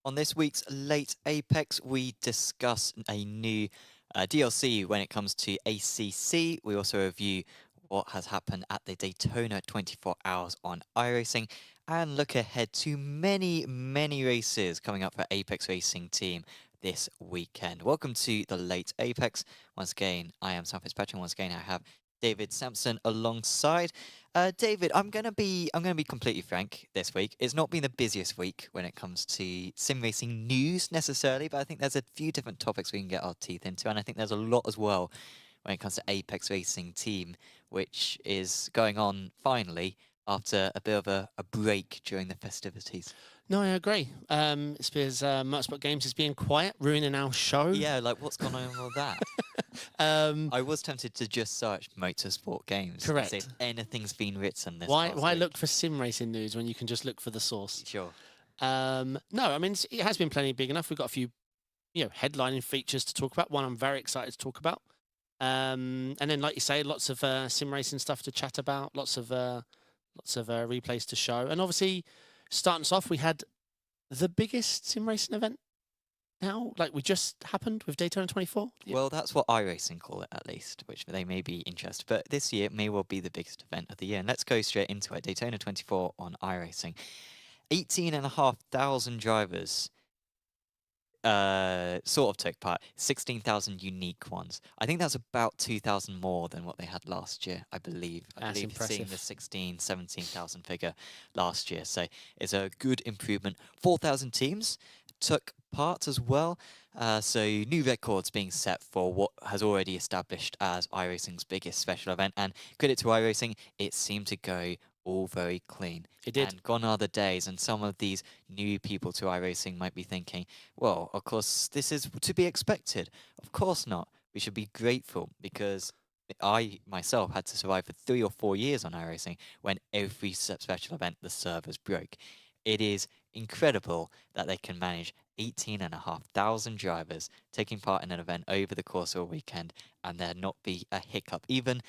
On this week's Late Apex, we discuss a new DLC when it comes to ACC. We also review what has happened at the Daytona 24 Hours on iRacing and look ahead to many races coming up for Apex Racing Team this weekend. Welcome to the Late Apex. Once again, I am Sam Fitzpatrick. Once again, I have David Sampson alongside. David, I'm gonna be completely frank this week. It's not been the busiest week when it comes to sim racing news necessarily, but I think there's a few different topics we can get our teeth into, and I think there's a lot as well when it comes to Apex Racing Team, which is going on finally after a bit of a break during the festivities. No, I agree. It's because Motorsport Games is being quiet, ruining our show. Yeah, like what's gone on with that? I was tempted to just search Motorsport Games. Correct. See if anything's been written this Why past week. look for sim racing news when you can just look for the source? Sure. No, I mean it has been plenty big enough. We've got a few, headlining features to talk about. One I'm very excited to talk about. And then, like you say, lots of sim racing stuff to chat about. Lots of replays to show. And obviously, starting us off, we had the biggest sim racing event now, like we just happened with Daytona 24. Well, that's what iRacing call it, at least, which they may be interested. But this year may well be the biggest event of the year. And let's go straight into it. Daytona 24 on iRacing. 18,500 drivers sort of took part. 16,000 unique ones. I think that's about 2,000 more than what they had last year, I believe. That's seeing impressive. the 17,000 figure last year. So it's a good improvement. 4,000 teams took part as well. So new records being set for what has already established as iRacing's biggest special event. And credit to iRacing, it seemed to go all very clean. It did. And gone are the days, and some of these new people to iRacing might be thinking, well, of course, this is to be expected. Of course not. We should be grateful because I myself had to survive for 3 or 4 years on iRacing when every special event the servers broke. It is incredible that they can manage 18,500 drivers taking part in an event over the course of a weekend and there not be a hiccup. Even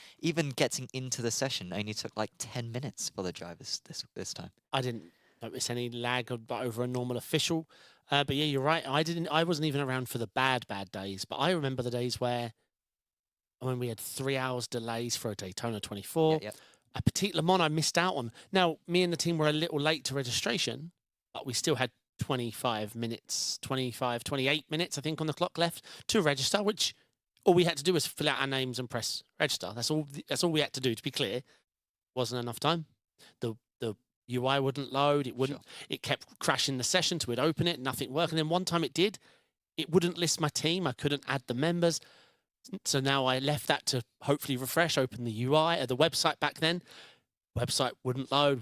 getting into the session only took like 10 minutes for the drivers this time. I didn't notice any lag over a normal official. But yeah, you're right. I wasn't even around for the bad days. But I remember the days when we had 3 hours delays for a Daytona 24. Yeah. A Petit Le Mans I missed out on. Now, me and the team were a little late to registration, but we still had 28 minutes, I think, on the clock left to register, which all we had to do was fill out our names and press register. That's all we had to do, to be clear. Wasn't enough time. The UI wouldn't load. It wouldn't. Sure. It kept crashing the session, so we'd open it, nothing worked. And then one time it did. It wouldn't list my team. I couldn't add the members. So now I left that to hopefully refresh, open the UI or the website back then. Website wouldn't load.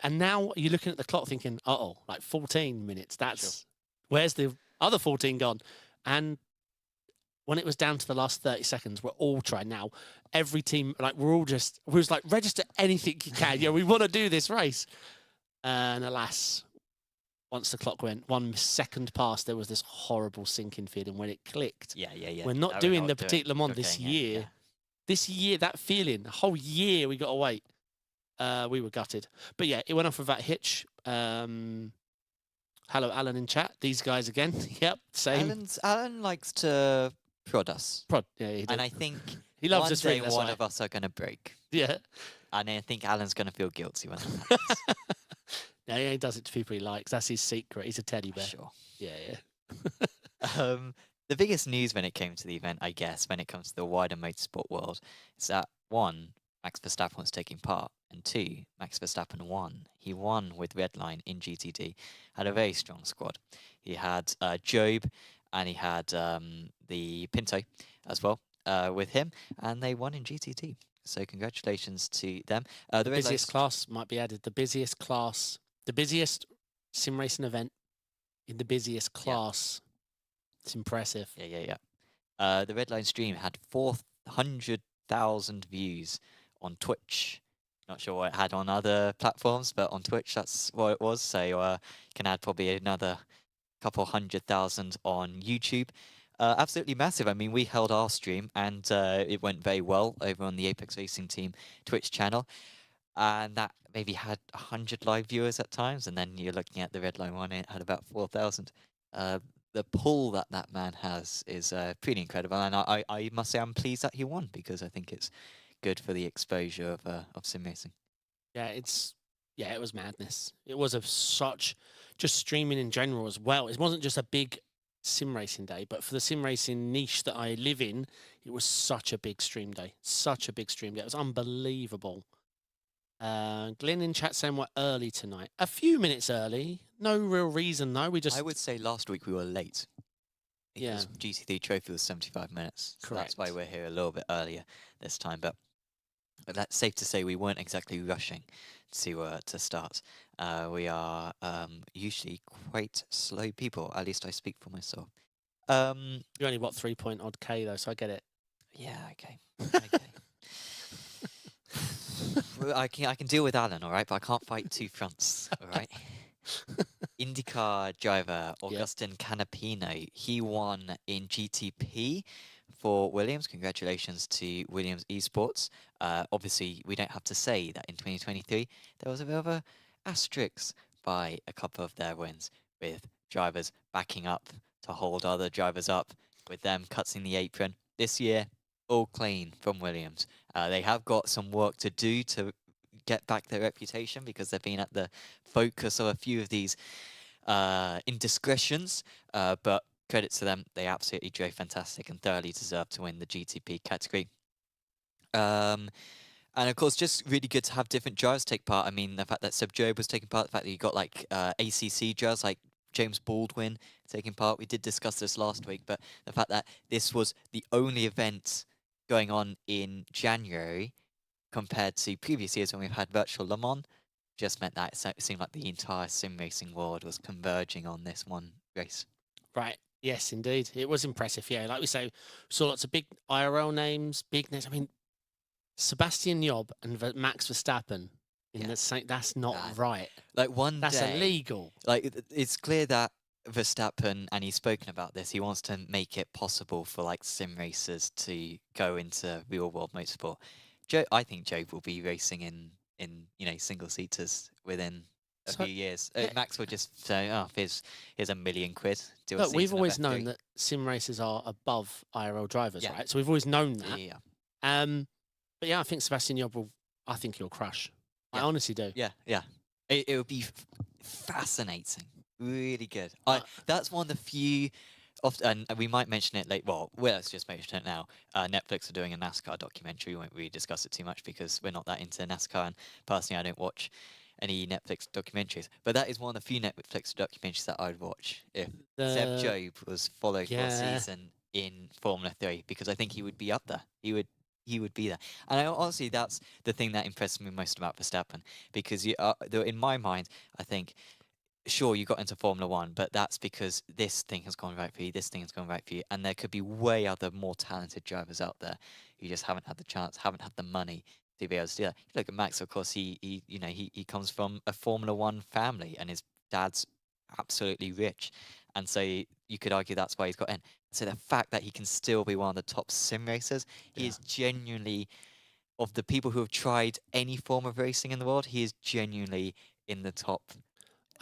And now you're looking at the clock thinking, uh-oh, like 14 minutes. That's sure. Where's the other 14 gone? And when it was down to the last 30 seconds, we're all trying now. Every team, like we was like, register anything you can. Yeah, we want to do this race. And alas, once the clock went 1 second past, there was this horrible sinking feeling when it clicked. Yeah. We're not doing the Petit Le Mans this year. Yeah. This year, that feeling, the whole year we got to wait. We were gutted. But yeah, it went off with that hitch. Hello, Alan in chat. These guys again. Yep, same. Alan likes to prod us. Yeah, he did. And I think he loves one us. Day one of us are going to break. Yeah. And I think Alan's going to feel guilty when that happens. No, he does it to people he likes. That's his secret. He's a teddy bear. Sure. Yeah. The biggest news when it came to the event, I guess, when it comes to the wider motorsport world, is that 1, Max Verstappen was taking part, and 2, Max Verstappen won. He won with Redline in GTD, had a very strong squad. He had Job, and he had the Pinto as well with him, and they won in GTD. So congratulations to them. The busiest class might be added. The busiest class, the busiest sim racing event in the busiest class. Yeah. It's impressive. Yeah. The Redline stream had 400,000 views on Twitch. Not sure what it had on other platforms, but on Twitch, that's what it was. So you can add probably another couple 100,000 on YouTube. Absolutely massive. I mean, we held our stream and it went very well over on the Apex Racing Team Twitch channel. and that maybe had 100 live viewers at times, and then you're looking at the red line one, it had about 4,000. The pull that that man has is pretty incredible, and I must say I'm pleased that he won, because I think it's good for the exposure of sim racing. Yeah, it was madness. It was such just streaming in general as well. It wasn't just a big sim racing day, but for the sim racing niche that I live in, it was such a big stream day. Such a big stream day. It was unbelievable. Glenn in chat saying we're early tonight. A few minutes early. No real reason though. We just I would say last week we were late, Yeah. because GT3 trophy was 75 minutes. So that's why Correct. we're here a little bit earlier this time. But that's safe to say we weren't exactly rushing to start. We are usually quite slow people. At least I speak for myself. You're only what 3 odd K though, so I get it. Yeah. Okay. Okay. Well, I can deal with Alan, all right, but I can't fight two fronts, all right. IndyCar driver Augustin Canapino, he won in GTP for Williams. Congratulations to Williams Esports. Obviously, we don't have to say that in 2023 there was a bit of a asterisk by a couple of their wins, with drivers backing up to hold other drivers up, with them cutting the apron. This year, all clean from Williams. They have got some work to do to get back their reputation, because they've been at the focus of a few of these indiscretions, but credit to them, they absolutely drove fantastic and thoroughly deserved to win the GTP category. And of course, just really good to have different drivers take part. I mean, the fact that Seb Job was taking part, the fact that you got like ACC drivers like James Baldwin taking part. We did discuss this last week, but the fact that this was the only event going on in January compared to previous years when we've had virtual Le Mans just meant that it seemed like the entire sim racing world was converging on this one race. Right. Yes, indeed. It was impressive. Yeah, like we say, saw lots of big IRL names, big names. I mean, Sebastian Job and Max Verstappen in the same. That's not right. Like one That's day, illegal. like it's clear that Verstappen, and he's spoken about this, he wants to make it possible for like sim racers to go into real world motorsport. I think Job will be racing in single seaters within a few years. Max will just say, "Oh, here's £1 million. Do a Look, we've season of always known F3." that sim racers are above IRL drivers, Yeah. right? So we've always known that. Yeah. But yeah, I think Sebastian Job will. I think he'll crush. I Yeah. honestly do. Yeah, yeah. It would be fascinating. Really good. That's one of the few. And we might mention it later. Well, let's just mention it now. Netflix are doing a NASCAR documentary. We won't really discuss it too much because we're not that into NASCAR, and personally, I don't watch any Netflix documentaries. But that is one of the few Netflix documentaries that I'd watch if Seb Job was followed for a season in Formula 3, because I think he would be up there. He would be there. And honestly, that's the thing that impressed me most about Verstappen, because in my mind, I think, sure, you got into Formula 1, but that's because this thing has gone right for you, this thing has gone right for you, and there could be way other more talented drivers out there who just haven't had the chance, haven't had the money to be able to do that. Look at Max, of course, he comes from a Formula 1 family, and his dad's absolutely rich, and so you could argue that's why he's got in. So the fact that he can still be one of the top sim racers, he is genuinely, of the people who have tried any form of racing in the world, he is genuinely in the top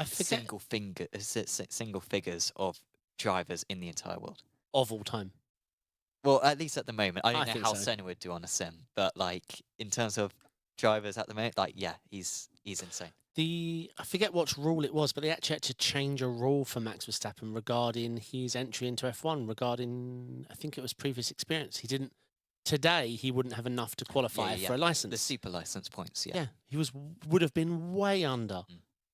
single figures of drivers in the entire world of all time. Well, at least at the moment. I don't know how so. Senna would do on a sim, but like in terms of drivers at the moment, like he's insane. I forget what rule it was, but they actually had to change a rule for Max Verstappen regarding his entry into F1. Regarding, I think it was previous experience. He didn't. Today, he wouldn't have enough to qualify for a license. The super license points. Yeah, he would have been way under,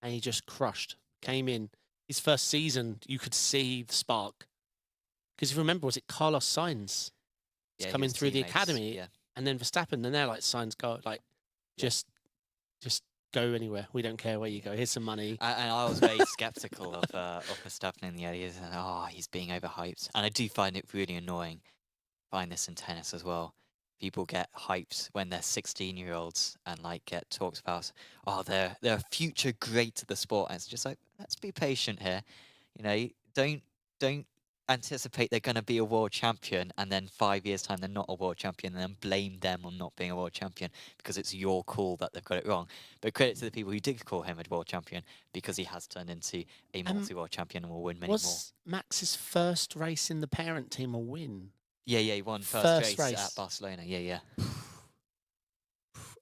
and he just crushed. Came in his first season, you could see the spark. Because if you remember, was it Carlos Sainz? He's coming through the academy, and then Verstappen, and they're like, Sainz, go, like, just go anywhere. We don't care where you go. Here's some money. And I was very skeptical of Verstappen in the early years. And, he's being overhyped. And I do find it really annoying. Find this in tennis as well. People get hyped when they're 16-year-olds and like get talked about, they're a future great to the sport. And it's just like, let's be patient here. Don't anticipate they're going to be a world champion, and then 5 years' time they're not a world champion, and then blame them on not being a world champion because it's your call that they've got it wrong. But credit to the people who did call him a world champion, because he has turned into a multi-world champion and will win many more. Was Max's first race in the parent team a win? Yeah, he won first race at Barcelona. Yeah.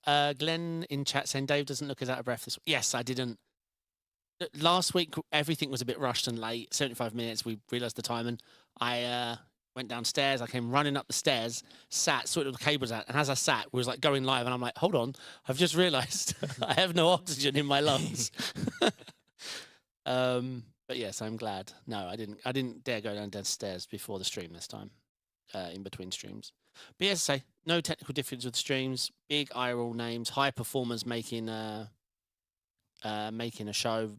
Glenn in chat saying Dave doesn't look as out of breath this week. Yes, I didn't. Last week, everything was a bit rushed and late. 75 minutes, we realised the time, and I went downstairs. I came running up the stairs, sat, sorted the cables out, and as I sat, we was like going live, and I'm like, hold on, I've just realised I have no oxygen in my lungs. But yes, I'm glad. No, I didn't dare go downstairs before the stream this time, in between streams. But yes, I say, no technical difference with streams. Big IRL names, high performers making a show,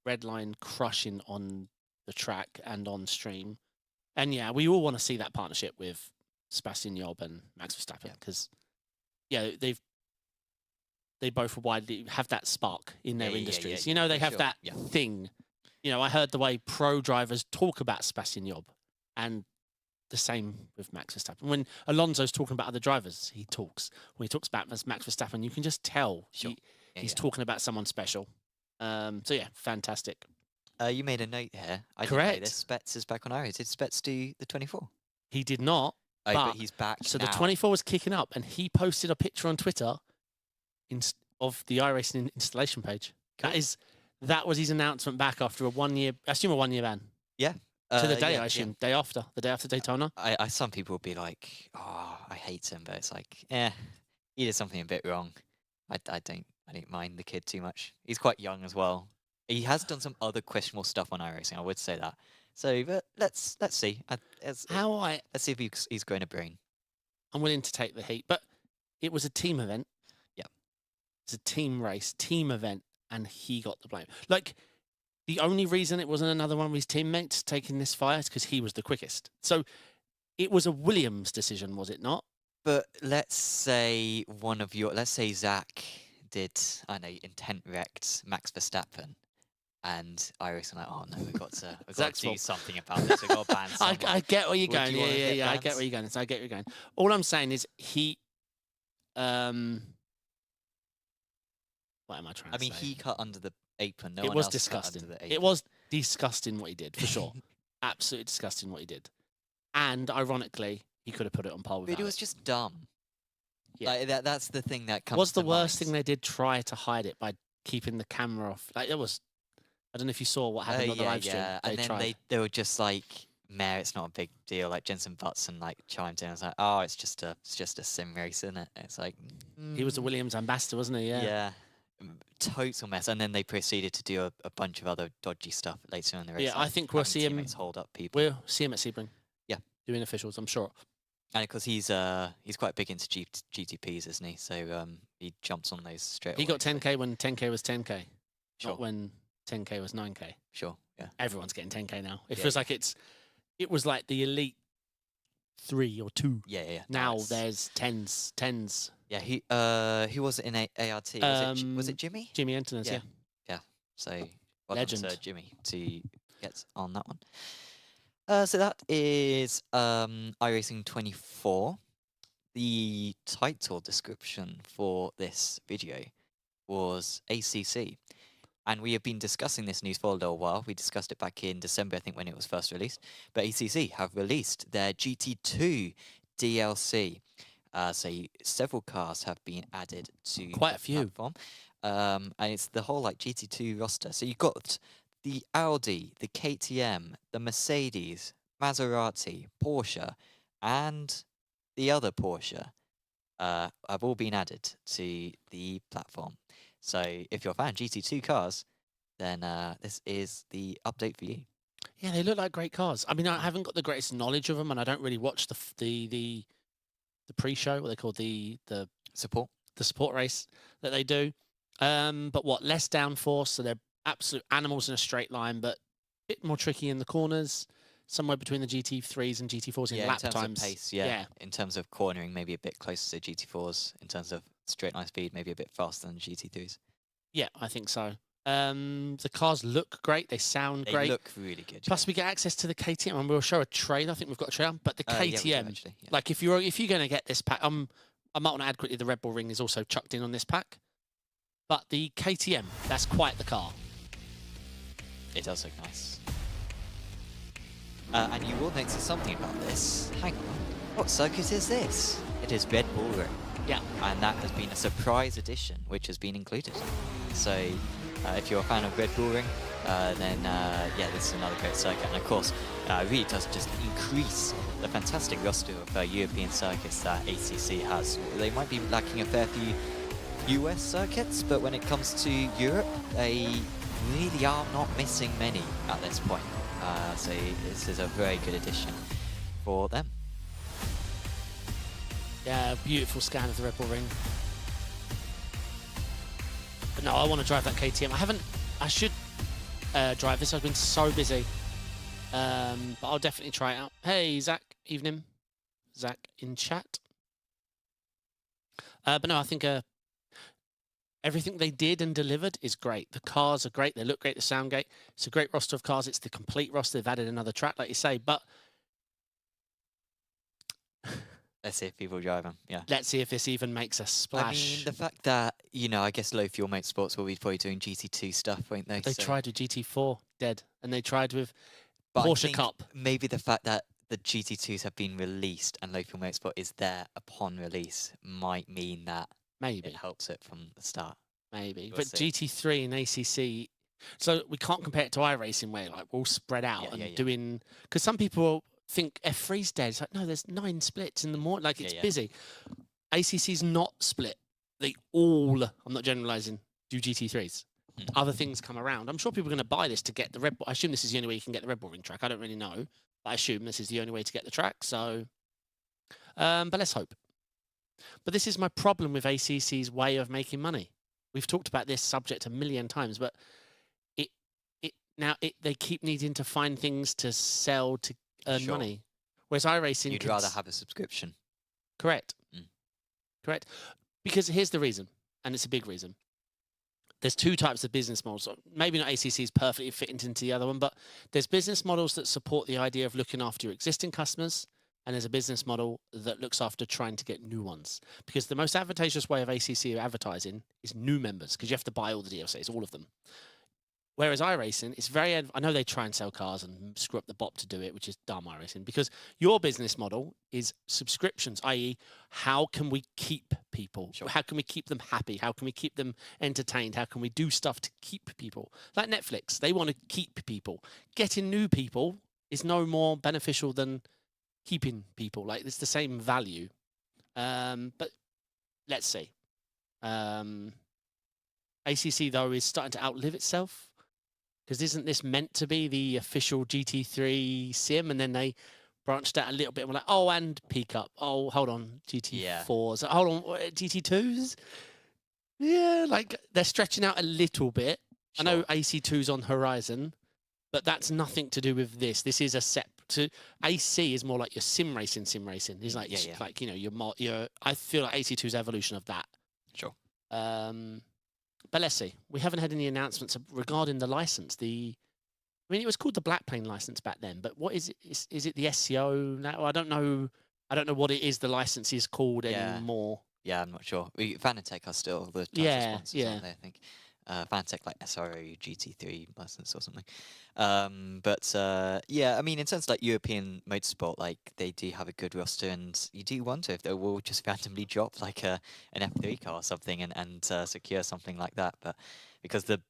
Redline crushing on the track and on stream. And yeah, we all want to see that partnership with Sebastian Loeb and Max Verstappen, because they both widely have that spark in their industries. You know, they have that thing. You know, I heard the way pro drivers talk about Sebastian Loeb, and the same with Max Verstappen. When Alonso's talking about other drivers, he talks. When he talks about Max Verstappen, you can just tell he's talking about someone special. So yeah, fantastic. You made a note here. Correct. This. Spets is back on ARA. Did Spets do the 24? He did not. But he's back. So now. The 24 was kicking up, and he posted a picture on Twitter of the iRacing installation page. Cool. That was his announcement back after a 1 year, I assume a 1 year ban. Yeah. To the day, I assume, the day after Daytona. Some people would be like, oh, I hate him, but it's like, he did something a bit wrong. I don't mind the kid too much. He's quite young as well. He has done some other questionable stuff on iRacing, I would say that. So, but let's see. Let's see if he's growing a brain. I'm willing to take the heat, but it was a team event. Yeah. It's a team race, team event, and he got the blame. Like, the only reason it wasn't another one of his teammates taking this fire is because he was the quickest. So it was a Williams decision, was it not? But let's say Zach did, intent wrecked Max Verstappen, and iRacing like, oh no, we've got to do something about this. We've got to ban someone. I get where you're going. Yeah. I get where you're going. I get where you're going. All I'm saying is what am I trying to say? He cut under the apron. It was disgusting. It was disgusting what he did, for sure. Absolutely disgusting what he did. And ironically, he could have put it on pole. But it was just dumb. Yeah. Like, that's the thing that comes. Was the worst thing they did try to hide it by keeping the camera off? Like, it was. I don't know if you saw what happened on the live stream. Yeah, and then they were just like, "Meh, it's not a big deal." Like Jensen Button chimed in. I was like, "Oh, it's just a sim race, isn't it?" It's like he was a Williams ambassador, wasn't he? Yeah. Yeah. Total mess. And then they proceeded to do a bunch of other dodgy stuff later in the race. Yeah, I think we'll see him hold up people. We'll see him at Sebring. Yeah, doing officials, I'm sure. And because he's quite big into GTPs, isn't he? So he jumps on those straight away. He got 10k when 10k was 10k, sure. Not when 10k was 9k. Sure. Yeah. Everyone's getting 10k now. It feels like it was like the elite 3 or 2. Yeah. Now there's tens. Yeah, who was it in ART? Was it Jimmy? Jimmy Antonis, yeah. Yeah. So well legend done to Jimmy to get on that one. So that is iRacing 24. The title description for this video was ACC. And we have been discussing this news for a little while. We discussed it back in December, I think, when it was first released. But ACC have released their GT2 DLC. So several cars have been added to quite a few platform. And it's the whole GT2 roster. So you've got the Audi, the KTM, the Mercedes, Maserati, Porsche, and the other Porsche have all been added to the platform. So if you're a fan of GT2 cars, then this is the update for you. Yeah, they look like great cars. I mean, I haven't got the greatest knowledge of them, and I don't really watch the pre-show, what they call the support race that they do. But less downforce, so they're absolute animals in a straight line, but a bit more tricky in the corners, somewhere between the GT3s and GT4s in lap terms times. Of pace, in terms of cornering, maybe a bit closer to GT4s. In terms of straight line speed, maybe a bit faster than GT3s. Yeah, I think so. The cars look great. They sound They great. look really good. Plus, we get access to the KTM, and we'll show a trailer. I think we've got a trailer, but the Yeah, we do, KTM, actually, yeah. like if you're going to get this pack, I might want to add quickly. The Red Bull Ring is also chucked in on this pack, but the KTM, that's quite the car. It does look nice. And you will notice something about this. Hang on, what circuit is this? It is Red Bull Ring. Yeah. And that has been a surprise addition, which has been included. So, if you're a fan of Red Bull Ring, then yeah, this is another great circuit. And of course, it really does just increase the fantastic roster of European circuits that ACC has. They might be lacking a fair few US circuits, but when it comes to Europe, they really are not missing many at this point. So this is a very good addition for them. Yeah, beautiful scan of the Red Bull Ring. But no, I want to drive that KTM. I should drive this. I've been so busy. But I'll definitely try it out. Hey, Zach. Evening. Zach in chat. But no, I think everything they did and delivered is great. The cars are great. They look great. They sound great. It's a great roster of cars. It's the complete roster. They've added another track, like you say. But let's see if people drive them. Yeah. Let's see if this even makes a splash. I mean, the fact that, you know, I guess Low Fuel Motorsports will be probably doing GT2 stuff, won't they? They So, tried with GT4, dead. And they tried with but I Porsche think Cup. maybe the fact that the GT2s have been released and Low Fuel Motorsport is there upon release might mean that Maybe. it helps it from the start. Maybe. We'll But see. GT3 and ACC, so we can't compare it to iRacing where like we're all spread out Yeah, and yeah, yeah. doing, because some people think F3's dead. It's like, no, there's 9 splits in the morning. Like, it's Yeah. busy. ACC's not split. They all, I'm not generalizing, do GT3s. Mm. Other things come around. I'm sure people are going to buy this to get the Red Bull. I assume this is the only way you can get the Red Bull Ring track. I don't really know. But I assume this is the only way to get the track. So, but let's hope. But this is my problem with ACC's way of making money. We've talked about this subject a million times, but they keep needing to find things to sell to earn Sure. money. Whereas iRacing, You'd rather have a subscription. correct, Mm. correct. Because here's the reason, and it's a big reason. There's 2 types of business models. Maybe not ACC's perfectly fitting into the other one, but there's business models that support the idea of looking after your existing customers, and there's a business model that looks after trying to get new ones. Because the most advantageous way of ACC advertising is new members, because you have to buy all the DLCs, all of them. Whereas iRacing, it's very, I know they try and sell cars and screw up the bop to do it, which is dumb iRacing, because your business model is subscriptions, i.e. how can we keep people? Sure. How can we keep them happy? How can we keep them entertained? How can we do stuff to keep people? Like Netflix, they want to keep people. Getting new people is no more beneficial than keeping people. Like, it's the same value. But let's see. ACC, though, is starting to outlive itself. Because isn't this meant to be the official GT3 sim? And then they branched out a little bit and were like, oh, and PECC. Oh, hold on, GT4s. Hold on, GT2s? Yeah, like they're stretching out a little bit. Sure. I know AC2's on horizon, but that's nothing to do with this. This is a AC is more like your sim racing. It's like, Yeah. like, you know, your I feel like AC2's evolution of that. Sure. But let's see. We haven't had any announcements regarding the license. I mean, it was called the Black Plane license back then, but what is it? Is it the SCO now? I don't know. I don't know what it is the license is called anymore. Yeah, I'm not sure. Fanatec are still the title sponsors, aren't they, I think. Fanatec, like SRO GT3 license or something. Yeah, I mean, in terms of like European motorsport, like they do have a good roster, and you do wonder if they will just randomly drop like an F3 car or something and secure something like that. But because the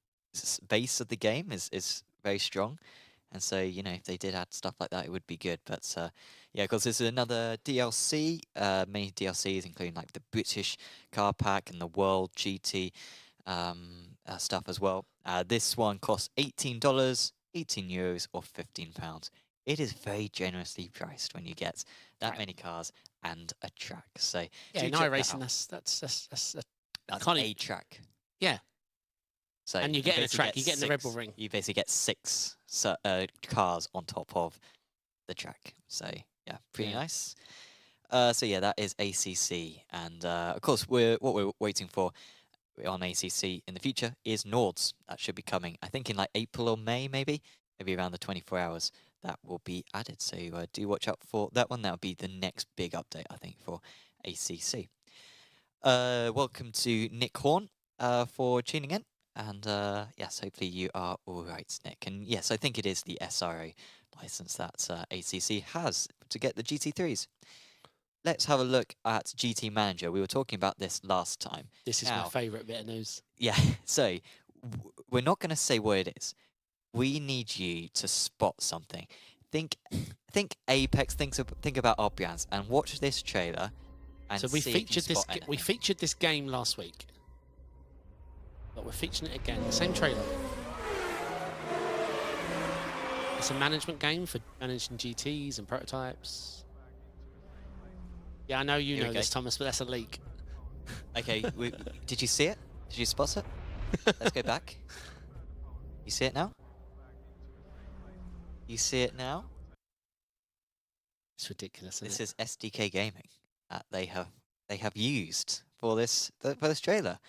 base of the game is very strong, and so, you know, if they did add stuff like that, it would be good. But yeah, because this is another DLC, many DLCs, including like the British car pack and the World GT stuff as well. This one costs $18, 18 euros, or £15. It is very generously priced when you get that many cars and a track. So yeah, in iRacing, that's a track. Yeah. So and you're getting a track. You're getting the Red Bull Ring. You basically get 6 cars on top of the track. So yeah, pretty nice. So yeah, that is ACC, and of course what we're waiting for. on ACC in the future is Nords. That should be coming, I think, in like April or May, maybe around the 24 hours. That will be added. So do watch out for that one. That'll be the next big update, I think, for ACC. Welcome to Nick Horn for tuning in. And yes, hopefully you are all right, Nick. And yes, I think it is the SRA license that ACC has to get the GT3s. Let's have a look at GT Manager. We were talking about this last time. This is my favourite bit of news. Yeah, so we're not going to say what it is. We need you to spot something. Think Apex, think about our brands, and watch this trailer. And so we featured this game last week, but we're featuring it again. The same trailer. It's a management game for managing GTs and prototypes. Yeah, I know you know this, Thomas, but that's a leak. Okay, did you see it? Did you spot it? Let's go back. You see it now? You see it now? It's ridiculous, isn't This it? is SDK Gaming that they have used for this trailer.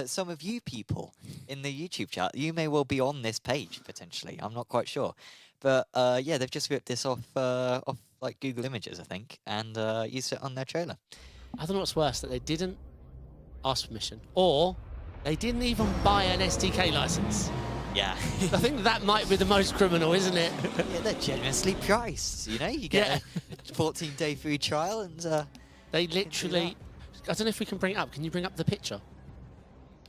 Some of you people in the YouTube chat, you may well be on this page potentially. I'm not quite sure, but yeah, they've just ripped this off like Google Images, I think, and used it on their trailer. I don't know what's worse, that they didn't ask permission, or they didn't even buy an SDK license. Yeah. I think that might be the most criminal, isn't it? Yeah, they're generously priced. You know, you get a 14-day free trial, and they literally. I don't know if we can bring it up. Can you bring up the picture?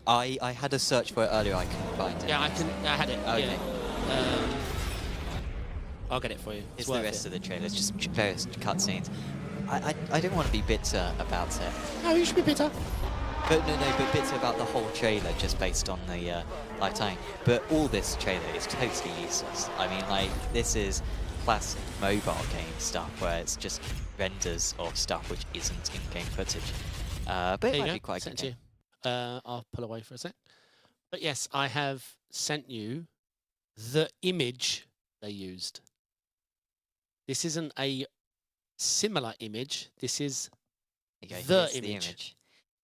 I had a search for it earlier. I couldn't find it. Yeah, I had it. Okay. Yeah. I'll get it for you. It's the rest of the trailer. It's just various cutscenes. I don't want to be bitter about it. No, you should be bitter. But but bitter about the whole trailer just based on the lifetime. But all this trailer is totally useless. I mean, like, this is classic mobile game stuff where it's just renders of stuff which isn't in-game footage. But it might be quite good. Sent to you. I'll pull away for a sec. But yes, I have sent you the image they used. This isn't a similar image. This is the image.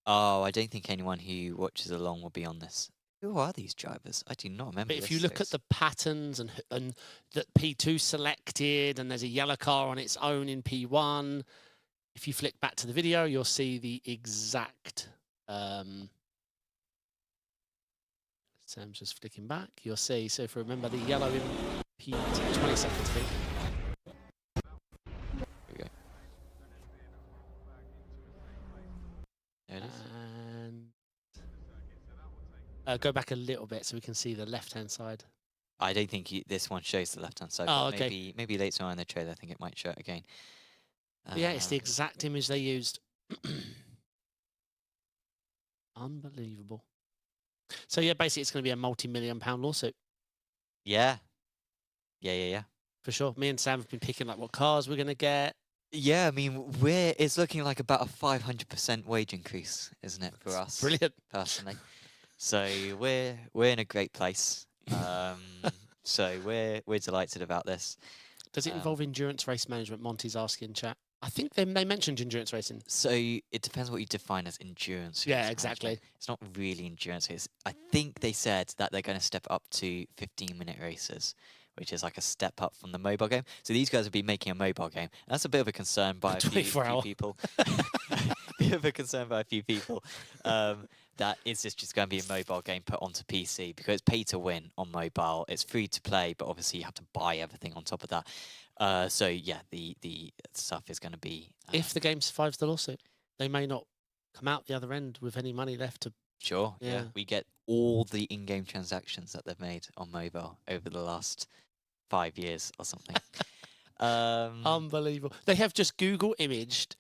Oh, I don't think anyone who watches along will be on this. Who are these drivers? I do not remember. But if you look at the patterns and that P2 selected, and there's a yellow car on its own in P1, if you flick back to the video, you'll see the exact. Sam's just flicking back. You'll see. So if you remember the yellow in P2, 20 seconds, I think. There it is. And go back a little bit so we can see the left-hand side. I don't think this one shows the left-hand side. Oh, okay. Maybe later on in the trailer, I think it might show it again. Yeah, it's the exact image they used. Unbelievable. So yeah, basically it's going to be a multi-million-pound lawsuit. Yeah. Yeah. For sure. Me and Sam have been picking like what cars we're going to get. Yeah, I mean, it's looking like about a 500% wage increase, isn't it, for us? Brilliant. Personally. So we're in a great place. So we're delighted about this. Does it involve endurance race management? Monty's asking in chat. I think they mentioned endurance racing. So it depends what you define as endurance. Yeah, exactly. Management. It's not really endurance race. I think they said that they're going to step up to 15-minute races, which is like a step up from the mobile game. So these guys will be making a mobile game. And that's a bit of a concern by a few people. Bit of a concern by a few people. That is this just going to be a mobile game put onto PC, because it's pay to win on mobile. It's free to play, but obviously you have to buy everything on top of that. So yeah, the stuff is going to be. If the game survives the lawsuit, they may not come out the other end with any money left to. Sure. Yeah. We get all the in-game transactions that they've made on mobile over the last 5 years or something. Unbelievable. They have just Google imaged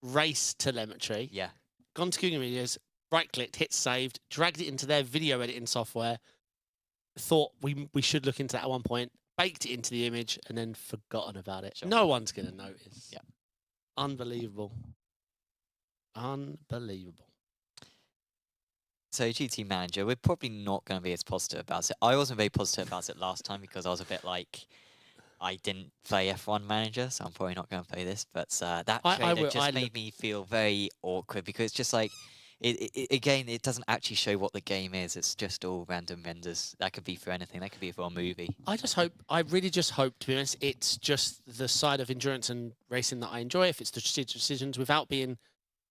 race telemetry. Yeah. Gone to Google Images, right-clicked, hit saved, dragged it into their video editing software. Thought we should look into that at one point. Baked it into the image and then forgotten about it. Sure. No one's going to notice. Yeah. Unbelievable. Unbelievable. So GT Manager, we're probably not going to be as positive about it. I wasn't very positive about it last time because I was a bit like, I didn't play F1 Manager, so I'm probably not going to play this. But that trailer just made me feel very awkward, because it's just like, again, it doesn't actually show what the game is. It's just all random renders. That could be for anything. That could be for a movie. I really just hope, to be honest, it's just the side of endurance and racing that I enjoy. If it's the strategic decisions without being,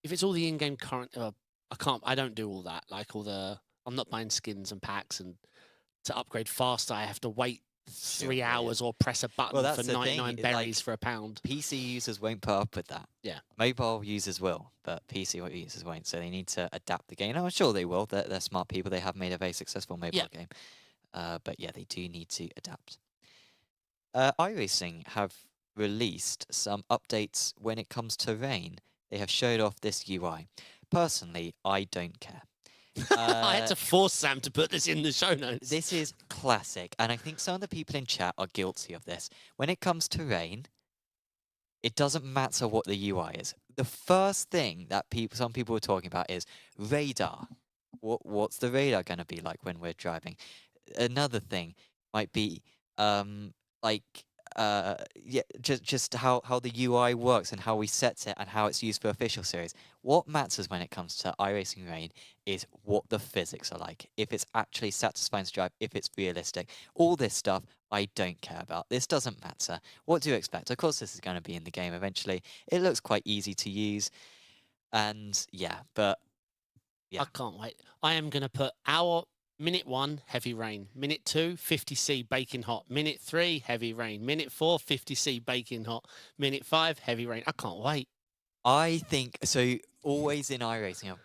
if it's all the in-game current, I don't do all that. Like I'm not buying skins and packs, and to upgrade faster, I have to wait 3 hours or press a button that's for the 99 thing, berries for £1. PC users won't put up with that. Yeah. Mobile users will, but PC users won't. So they need to adapt the game. And I'm sure they will. They're smart people. They have made a very successful mobile game. But yeah, they do need to adapt. iRacing have released some updates when it comes to rain. They have showed off this UI. Personally, I don't care. I had to force Sam to put this in the show notes. This is classic, and I think some of the people in chat are guilty of this. When it comes to rain, it doesn't matter what the UI is. The first thing that some people are talking about is radar. What's the radar going to be like when we're driving? Another thing might be just how the UI works and how we set it and how it's used for official series. What matters when it comes to iRacing Rain is what the physics are like. If it's actually satisfying to drive, if it's realistic. All this stuff I don't care about. This doesn't matter. What do you expect? Of course this is going to be in the game eventually. It looks quite easy to use. And yeah, but yeah. I can't wait. I am going to put our minute 1, heavy rain. Minute 2, 50C baking hot. Minute 3, heavy rain. Minute 4, 50C baking hot. Minute 5, heavy rain. I can't wait. I think so. Always in iRacing,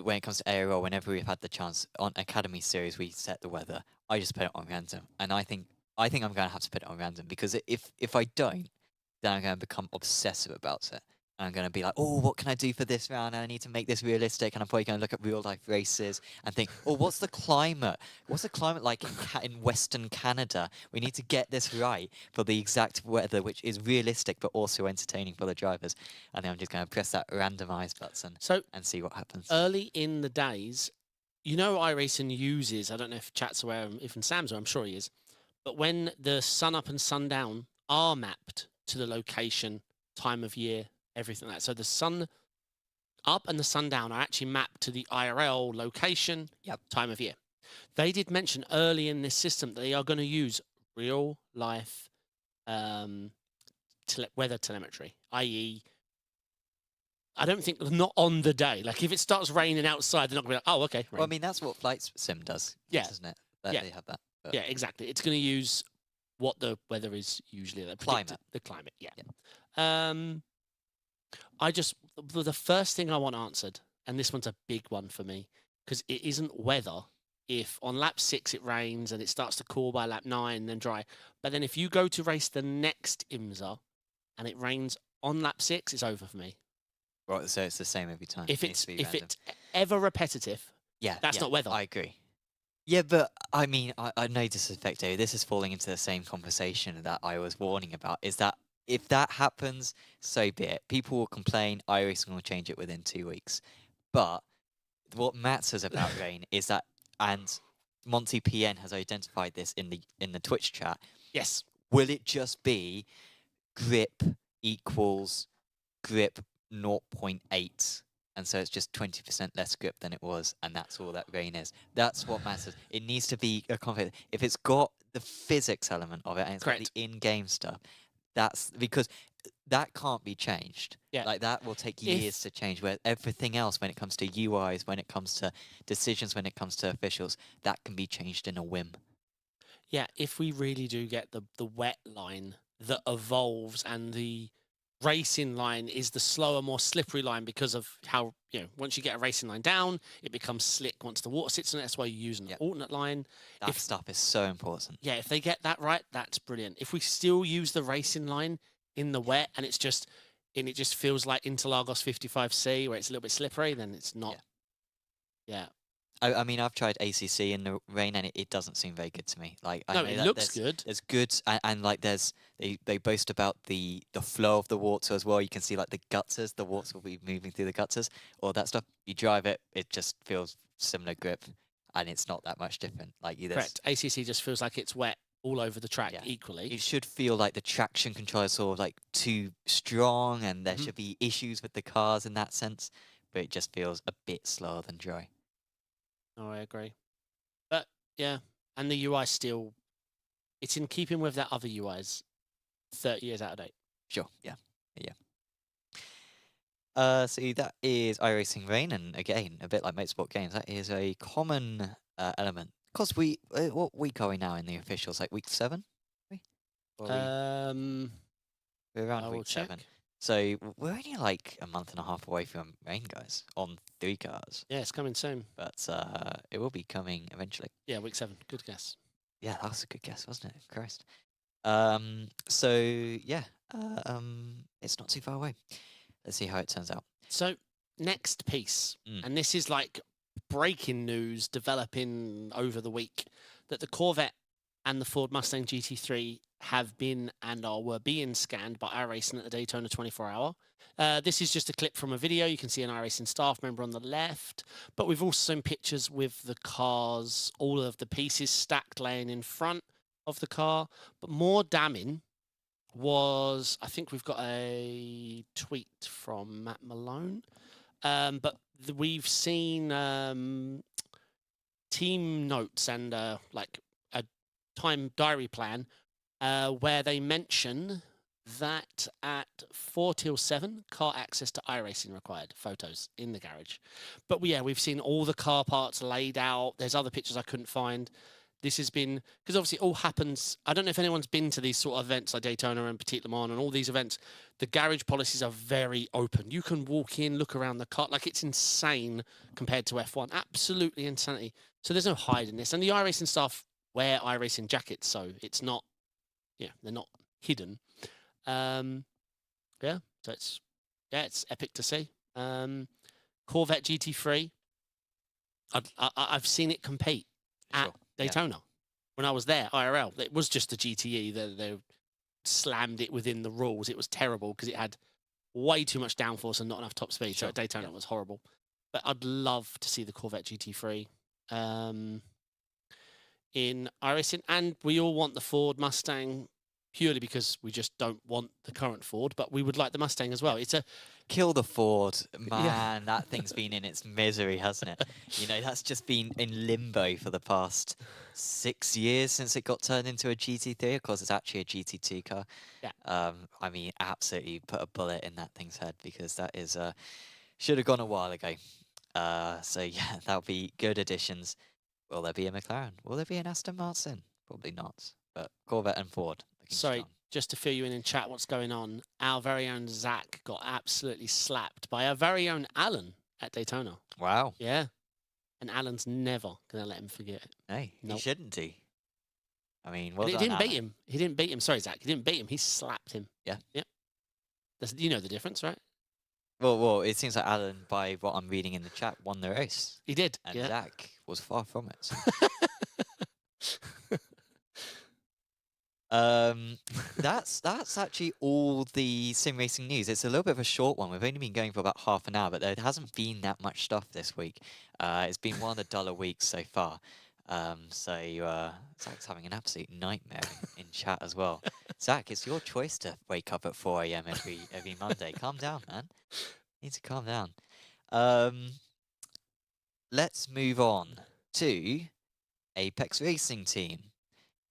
when it comes to ARA, whenever we've had the chance on Academy Series, we set the weather. I just put it on random, and I think I'm going to have to put it on random because if I don't, then I'm going to become obsessive about it. I'm going to be like, oh, what can I do for this round? And I need to make this realistic. And I'm probably going to look at real-life races and think, oh, what's the climate? What's the climate like in Western Canada? We need to get this right for the exact weather, which is realistic but also entertaining for the drivers. And then I'm just going to press that randomize button and see what happens. Early in the days, you know iRacing uses, I don't know if chat's aware, even Sam's aware, I'm sure he is, but when the sun up and sun down are mapped to the location, time of year, everything like that. So the sun up and the sun down are actually mapped to the IRL location, time of year. They did mention early in this system that they are going to use real life weather telemetry, i.e., I don't think not on the day. Like if it starts raining outside, they're not going to be like, oh, okay. Rain. Well, I mean, that's what Flight Sim does, isn't it? They have that. But... Yeah, exactly. It's going to use what the weather is usually. The climate, the first thing I want answered, and this one's a big one for me, because it isn't weather if on lap 6 it rains and it starts to cool by lap 9, then dry. But then if you go to race the next IMSA and it rains on lap 6, it's over for me. Right, so it's the same every time. If it's ever repetitive, that's not weather. I agree. Yeah, but I mean, I know this is effective. This is falling into the same conversation that I was warning about, is that if that happens, so be it. People will complain, iRacing will change it within 2 weeks. But what matters about rain is that, and Monty PN has identified this in the Twitch chat. Yes. Will it just be grip equals grip 0.8? And so it's just 20% less grip than it was, and that's all that rain is. That's what matters. It needs to be a confident. If it's got the physics element of it and it's got the in-game stuff, that's because that can't be changed. Yeah. Like that will take years to change. Where everything else, when it comes to UIs, when it comes to decisions, when it comes to officials, that can be changed in a whim. Yeah, if we really do get the wet line that evolves and the racing line is the slower, more slippery line because of how, once you get a racing line down, it becomes slick once the water sits on it. That's why you use an alternate line. That stuff is so important. Yeah, if they get that right, that's brilliant. If we still use the racing line in the wet and it just feels like Interlagos 55C where it's a little bit slippery, then it's not. Yeah. I mean, I've tried ACC in the rain, and it doesn't seem very good to me. Like, I know it looks good. There's good, and like they boast about the flow of the water as well. You can see like the gutters, the water will be moving through the gutters, all that stuff. You drive it, it just feels similar grip, and it's not that much different. Like correct. ACC just feels like it's wet all over the track equally. It should feel like the traction control is sort of like too strong, and there should be issues with the cars in that sense. but it just feels a bit slower than dry. Oh, I agree. But yeah, and the UI still, it's in keeping with that other UI's 30 years out of date. Sure, yeah. So that is iRacing Rain, and again, a bit like Motorsport Games, that is a common element. Of course, what week are we now in the officials? Like week 7? Or are we're around I will week 7. check. So we're only like a month and a half away from Rain, guys, on 3 cars. Yeah, it's coming soon. But it will be coming eventually. Yeah, week 7. Good guess. Yeah, that was a good guess, wasn't it? Christ. So yeah, it's not too far away. Let's see how it turns out. So next piece, Mm. and this is like breaking news developing over the week, that the Corvette and the Ford Mustang GT3 have been and were being scanned by iRacing at the Daytona 24-hour. This is just a clip from a video. You can see an iRacing staff member on the left, but we've also seen pictures with the cars, all of the pieces stacked laying in front of the car. But more damning was, I think we've got a tweet from Matt Malone, but we've seen team notes and like a time diary plan where they mention that at 4 till 7, car access to iRacing required, photos in the garage. But yeah, we've seen all the car parts laid out. There's other pictures I couldn't find. This has been, because obviously it all happens, I don't know if anyone's been to these sort of events like Daytona and Petit Le Mans and all these events. The garage policies are very open. You can walk in, look around the car, like it's insane compared to F1. Absolutely insanity. So there's no hiding this. And the iRacing staff wear iRacing jackets, so it's not, yeah, they're not hidden. Yeah, so it's epic to see. Corvette GT3, I've seen it compete at Sure. Daytona. When I was there, IRL, it was just a GTE. They slammed it within the rules. It was terrible because it had way too much downforce and not enough top speed. So Sure, at Daytona, yeah. it was horrible. But I'd love to see the Corvette GT3 in iRacing. And we all want the Ford Mustang purely because we just don't want the current Ford, but we would like the Mustang as well. It's a Kill the Ford, man. That thing's been in its misery, hasn't it? You know, that's just been in limbo for the past 6 years since it got turned into a GT3. Of course, it's actually a GT2 car. Yeah. I mean, absolutely put a bullet in that thing's head because that is should have gone a while ago. So yeah, that'll be good additions. Will there be a McLaren? Will there be an Aston Martin? Probably not. But Corvette and Ford. looking Sorry, strong. just to fill you in chat what's going on. Our very own Zach got absolutely slapped by our very own Alan at Daytona. Wow. Yeah. And Alan's never going to let him forget it. Hey, Nope. he shouldn't he? I mean, well And he done, didn't beat Alan. him. He didn't beat him. Sorry, Zach. He didn't beat him. He slapped him. Yeah. Yep. You know the difference, right? Well, it seems like Alan, by what I'm reading in the chat, won the race. He did. And Yeah. Zach was far from it. That's actually all the sim racing news. It's a little bit of a short one. We've only been going for about half an hour, but there hasn't been that much stuff this week. It's been one of the duller weeks so far. So Zach's having an absolute nightmare in chat as well. Zach, it's your choice to wake up at 4 a.m. every Monday. Calm down, man. You need to calm down. Let's move on to Apex Racing Team.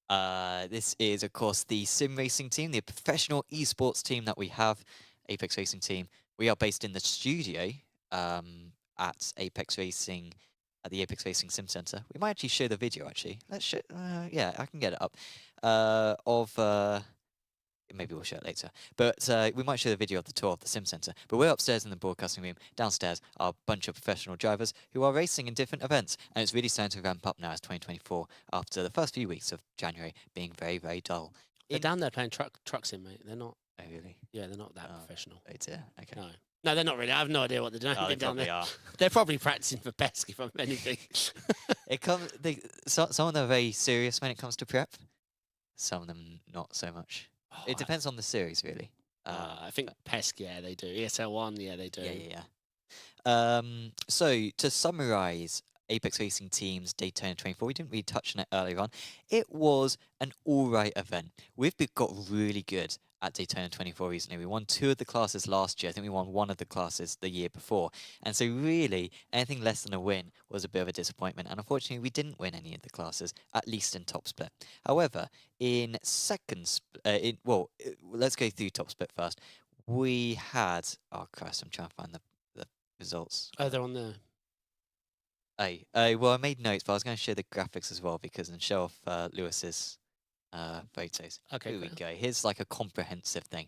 This is, of course, the sim racing team, the professional esports team that we have, Apex Racing Team. We are based in the studio at Apex Racing, at the Apex Racing Sim Center. We might actually show the video, actually. Let's show, yeah, I can get it up. Maybe we'll show it later. But we might show the video of the tour of the Sim Center. But we're upstairs in the broadcasting room. Downstairs are a bunch of professional drivers who are racing in different events. And it's really starting to ramp up now as 2024, after the first few weeks of January being very, very dull. They're down there playing trucks in, mate. They're not. Oh, really? Yeah, they're not that Oh, professional. Oh, dear. Okay. No, they're not really. I have no idea what they're doing Oh, they down probably there. are. They're probably practicing for PECC, if I'm anything. It comes. Some of them are very serious when it comes to prep. Some of them not so much. Oh, It depends on the series, really. I think PESC, yeah, they do. ESL1, yeah, they do. Yeah. So to summarize Apex Racing Team's Daytona 24, we didn't really touch on it earlier on. It was an all-right event. We've got really good at Daytona 24 recently. We won 2 of the classes last year. I think we won 1 of the classes the year before. And so really, anything less than a win was a bit of a disappointment. And unfortunately, we didn't win any of the classes, at least in top split. However, in let's go through top split first. We had, oh Christ, I'm trying to find the results. Oh, they're on there. Well, I made notes, but I was going to share the graphics as well because and show off Lewis's photos. Okay, Here we fair. go. Here's like a comprehensive thing.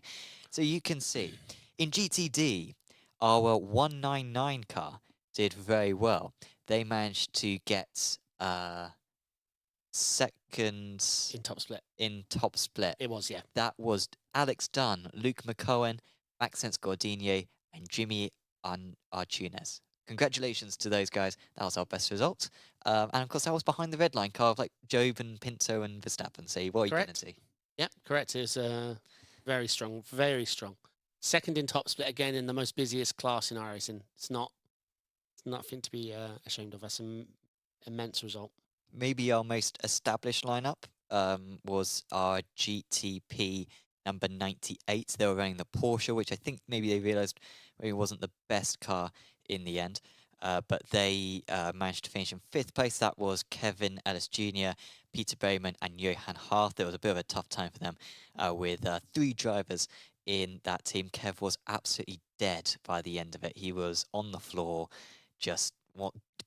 So you can see in GTD, our 199 car did very well. They managed to get second In top split. in top split. It was, yeah. That was Alex Dunn, Luke McCohen, Maxence Gordinier, and Jimmy Artunes. Congratulations to those guys. That was our best result. And of course, that was behind the red line car of like Job and Pinto and Verstappen. So what are you going to see? Yeah, correct. It was very strong, very strong. Second in top split again in the most busiest class in iRacing. It's nothing to be ashamed of. That's an immense result. Maybe our most established lineup was our GTP number 98. They were running the Porsche, which I think maybe they realised maybe wasn't the best car in the end. But they managed to finish in 5th place. That was Kevin Ellis Jr., Peter Berryman, and Johan Harth. It was a bit of a tough time for them with 3 drivers in that team. Kev was absolutely dead by the end of it. He was on the floor, just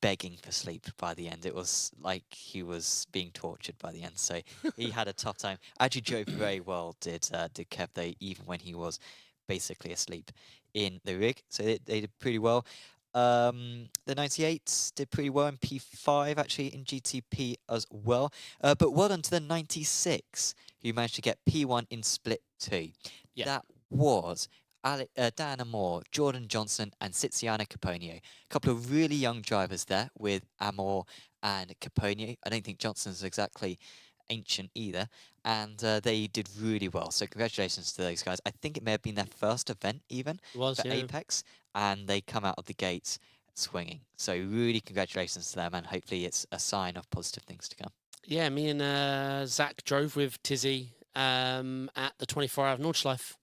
begging for sleep by the end. It was like he was being tortured by the end. So he had a tough time. Actually drove very well, did Kev, though, even when he was basically asleep in the rig. So they did pretty well. The 98s did pretty well in P5, actually, in GTP as well. But well done to the 96, who managed to get P1 in Split 2. Yeah. That was Diana Moore, Jordan Johnson, and Tiziana Caponio. A couple of really young drivers there with Amor and Caponio. I don't think Johnson's exactly ancient either. And they did really well. So congratulations to those guys. I think it may have been their first event even It was, for yeah. Apex. And they come out of the gates swinging. So really congratulations to them. And hopefully it's a sign of positive things to come. Yeah, me and Zach drove with Tizzy at the 24-hour Nordschleife.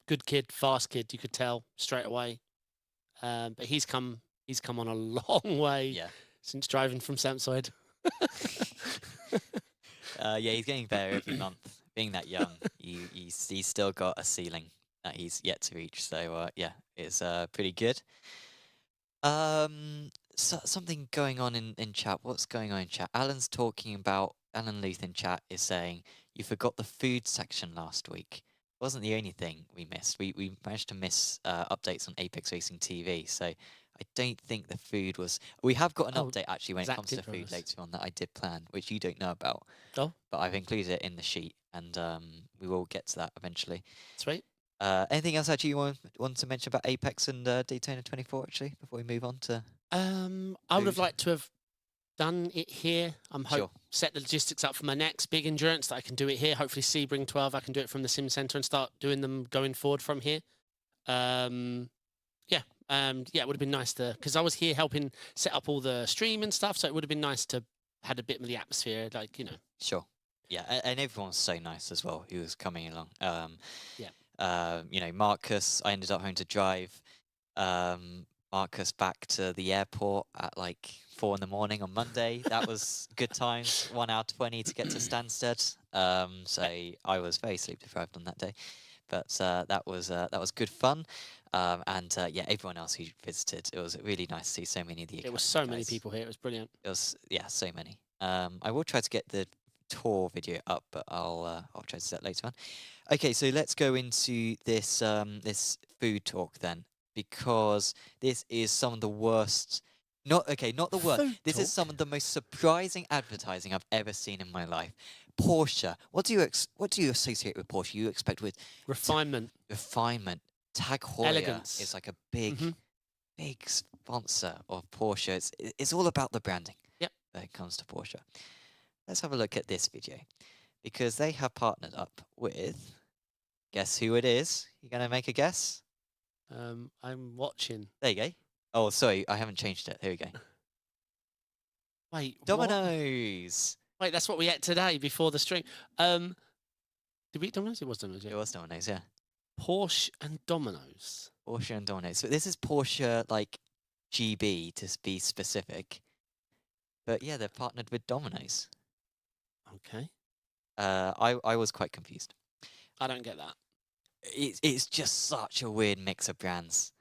Good kid, fast kid, you could tell straight away. But he's come on a long way since driving from Samside. Yeah, he's getting better every month. Being that young, he's still got a ceiling that he's yet to reach. So yeah, it's pretty good. So something going on in chat. What's going on in chat? Alan Luth in chat is saying you forgot the food section last week. It wasn't the only thing we missed. We managed to miss updates on Apex Racing TV. So I don't think the food was. We have got an update actually when it comes to food later on that I did plan, which you don't know about. Oh. But I've included it in the sheet, and we will get to that eventually. Sweet. Anything else actually you want to mention about Apex and Daytona 24 actually before we move on to? I would have liked to have done it here. Sure. Set the logistics up for my next big endurance that I can do it here. Hopefully Sebring 12, I can do it from the sim center and start doing them going forward from here. Yeah, it would have been nice to, because I was here helping set up all the stream and stuff, so it would have been nice to had a bit of the atmosphere, like, you know. Sure. Yeah, and everyone was so nice as well who was coming along. You know, Marcus, I ended up having to drive Marcus back to the airport at like 4 in the morning on Monday. That was good times, 1 hour 20 to get to Stansted. So I was very sleep deprived on that day. But that was good fun. Yeah, everyone else who visited, it was really nice to see so many of the. There was so many people here. It was brilliant. It was so many. I will try to get the tour video up, but I'll try to set later on. Okay, so let's go into this this food talk then, because this is some of the worst. Not the worst. This is some of the most surprising advertising I've ever seen in my life. Porsche. What do you associate with Porsche? You expect with refinement. Refinement. Tag Heuer Elegance. is like a big sponsor of Porsche. It's all about the branding. Yep. When it comes to Porsche. Let's have a look at this video, because they have partnered up with. Guess who it is? You gonna make a guess? I'm watching. There you go. Oh, sorry, I haven't changed it. Here we go. Wait, Domino's. Wait, that's what we ate today before the stream. Did we beat Domino's? It was Domino's, It yeah. was Domino's, yeah. Porsche and Domino's. Porsche and Domino's. So this is Porsche, like, GB, to be specific. But yeah, they're partnered with Domino's. Okay. I was quite confused. I don't get that. It's just such a weird mix of brands.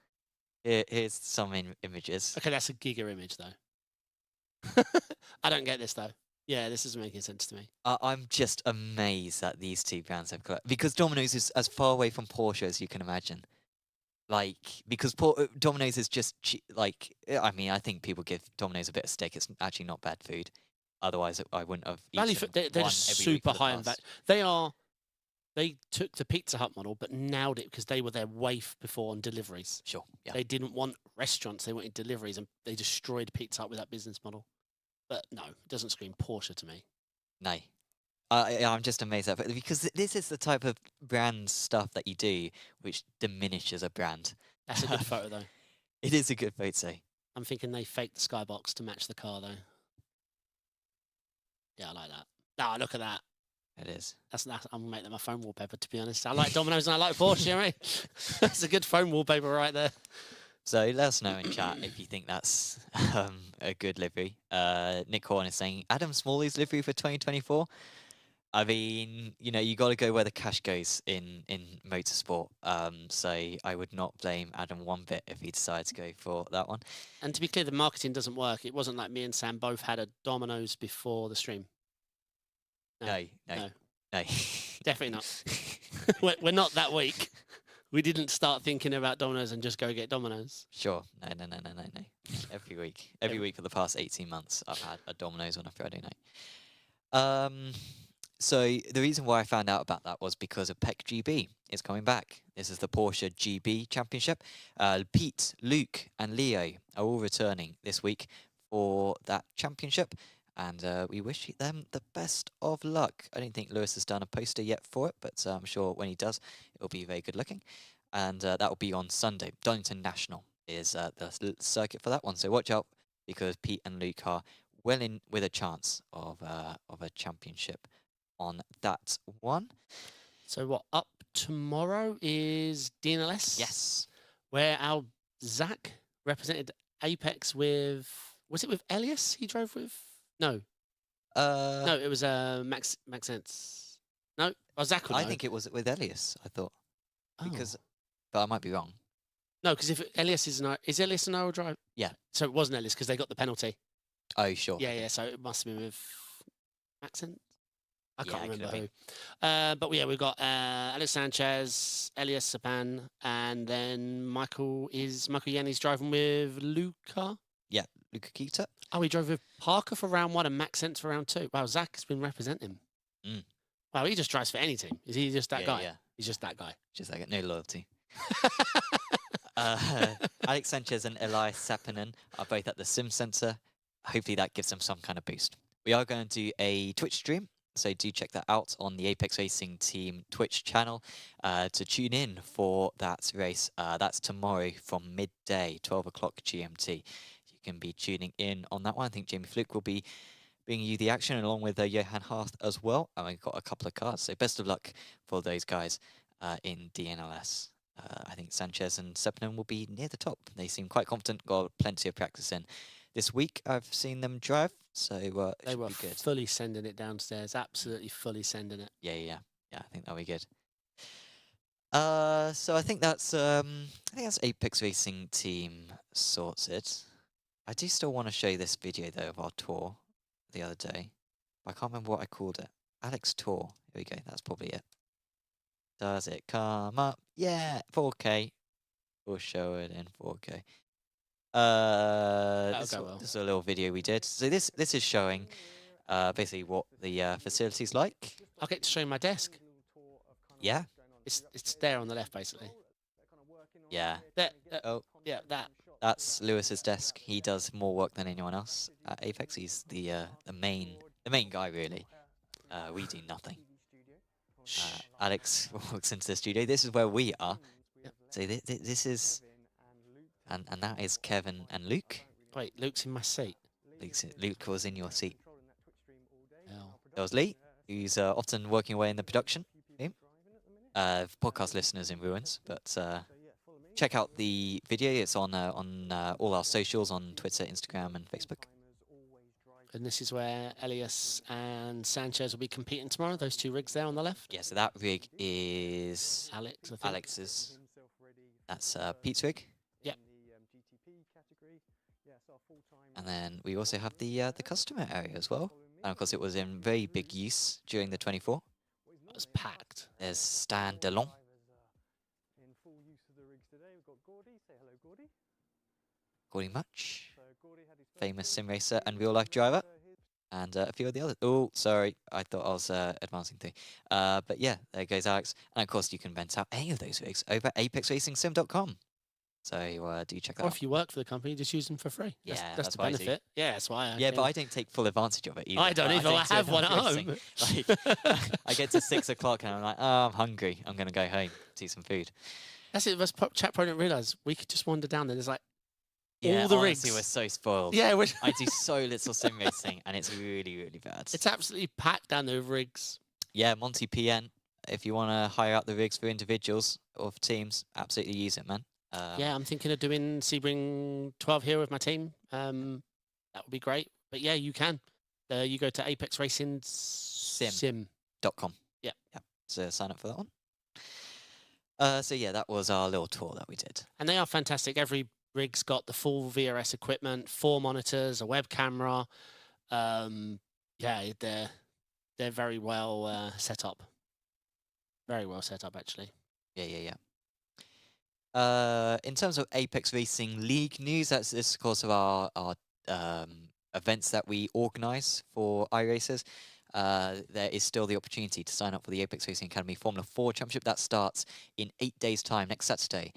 Here's some images. Okay, that's a giga image, though. I don't get this, though. Yeah, this isn't making sense to me. I'm just amazed that these two brands have because Domino's is as far away from Porsche as you can imagine. Like, because Domino's is just like, I mean, I think people give Domino's a bit of stick. It's actually not bad food. Otherwise, I wouldn't have eaten They're one just every week super for the high in past- value. They took the Pizza Hut model, but nailed it because they were there way before on deliveries. Sure, yeah. They didn't want restaurants; they wanted deliveries, and they destroyed Pizza Hut with that business model. But no, it doesn't scream Porsche to me. No. I'm just amazed at it because this is the type of brand stuff that you do which diminishes a brand. That's a good photo, though. It is a good photo. I'm thinking they faked the skybox to match the car, though. Yeah, I like that. Ah, look at that. It is. I'm gonna make that my phone wallpaper. To be honest, I like Domino's and I like Porsche. Right? That's a good phone wallpaper right there. So let us know in chat if you think that's a good livery. Nick Horn is saying Adam Smalley's livery for 2024. I mean, you know, you got to go where the cash goes in motorsport. So I would not blame Adam one bit if he decides to go for that one. And to be clear, the marketing doesn't work. It wasn't like me and Sam both had a Domino's before the stream. No. Definitely not. We're not that weak. We didn't start thinking about Domino's and just go get Domino's. Sure. No. Every week for the past 18 months, I've had a Domino's on a Friday night. So the reason why I found out about that was because of PECC GB. It's coming back. This is the Porsche GB Championship. Pete, Luke, and Leo are all returning this week for that championship. And we wish them the best of luck. I don't think Lewis has done a poster yet for it, but I'm sure when he does, it'll be very good looking. And that will be on Sunday. Donington National is the circuit for that one. So watch out because Pete and Luke are well in with a chance of a championship on that one. So what, up tomorrow is DNLS? Yes. Where our Zach represented Apex with, was it with Elias he drove with? No. No, it was Maxence. No, Zach would I know. think it was with Elias, I thought. Oh. But I might be wrong. No, because if Elias is Elias an Arrow drive? Yeah. So it wasn't Elias because they got the penalty. Oh, sure. Yeah, so it must have been with Maxence. I can't Yeah, it remember could who. But yeah, we've got Alex Sanchez, Elias Sapan, and then Michael Yanni's driving with Luca. Yeah, Luca Kita. Oh, he drove with Parker for round 1 and Maxence for round 2. Wow, Zach has been representing. Mm. Wow, he just drives for any team. Is he just that guy? Yeah. He's just that guy. Just like no loyalty. Alex Sanchez and Elias Sapanen are both at the Sim Center. Hopefully that gives them some kind of boost. We are going to do a Twitch stream, so do check that out on the Apex Racing Team Twitch channel to tune in for that race. That's tomorrow from midday, 12 o'clock GMT. You can be tuning in on that one. I think Jamie Fluke will be bringing you the action along with Johan Hart as well. And we've got a couple of cars, so best of luck for those guys in DNLS. I think Sanchez and Sepinen will be near the top. They seem quite confident, got plenty of practice in. This week I've seen them drive, so they were be good. fully sending it downstairs, absolutely fully sending it. Yeah, I think that'll be good. So I think that's Apex Racing Team sorted. I do still want to show you this video though of our tour the other day. I can't remember what I called it. Alex Tour. Here we go. That's probably it. Does it come up? Yeah, 4K. We'll show it in 4K. This is a little video we did. So this is showing basically what the facility's like. I'll get to show you my desk. Yeah. It's there on the left, basically. Yeah. Oh. Yeah, that. That's Lewis's desk. He does more work than anyone else at Apex. He's the main guy, really. We do nothing. Alex walks into the studio. This is where we are. Yep. So this is, and that is Kevin and Luke. Wait, Luke's in my seat. Luke was in your seat. Hell. There was Lee, who's often working away in the production team. podcast listeners in ruins, but check out the video. It's on all our socials on Twitter, Instagram, and Facebook. And this is where Elias and Sanchez will be competing tomorrow. Those two rigs there on the left. Yeah, so that rig is Alex, I think. Alex's. That's Pete's rig. Yeah. And then we also have the customer area as well. And of course, it was in very big use during the 24. It was packed. There's Stan DeLong. Gordy Much, famous sim racer and real life driver, and a few of the others. Oh, sorry, I thought I was advancing through. But yeah, there goes Alex. And of course, you can rent out any of those rigs over at apexracingsim.com. So do check that out. Or if you work for the company, just use them for free. That's the benefit. Yeah, that's why. But I don't take full advantage of it either. I don't either. I have one at home. Like, I get to 6 o'clock and I'm like, oh, I'm hungry. I'm going to go home, see some food. That's it. Chat probably didn't realise we could just wander down there. There's like yeah, all the honestly, rigs. We're so spoiled. Yeah, I do so little sim racing and it's really, really bad. It's absolutely packed down there with rigs. Yeah, Monty PN, if you want to hire out the rigs for individuals or for teams, absolutely use it, man. Yeah, I'm thinking of doing Sebring 12 here with my team. That would be great. But yeah, you can. You go to Apex Racing Sim.com. Yeah. So sign up for that one. So yeah, that was our little tour that we did. And they are fantastic. Every rig's got the full VRS equipment, 4 monitors, a web camera. Yeah, they're very well set up. Very well set up, actually. Yeah. In terms of Apex Racing League news, that's this, of course, of our events that we organise for iRacers. There is still the opportunity to sign up for the Apex Racing Academy Formula 4 Championship. That starts in 8 days' time, next Saturday.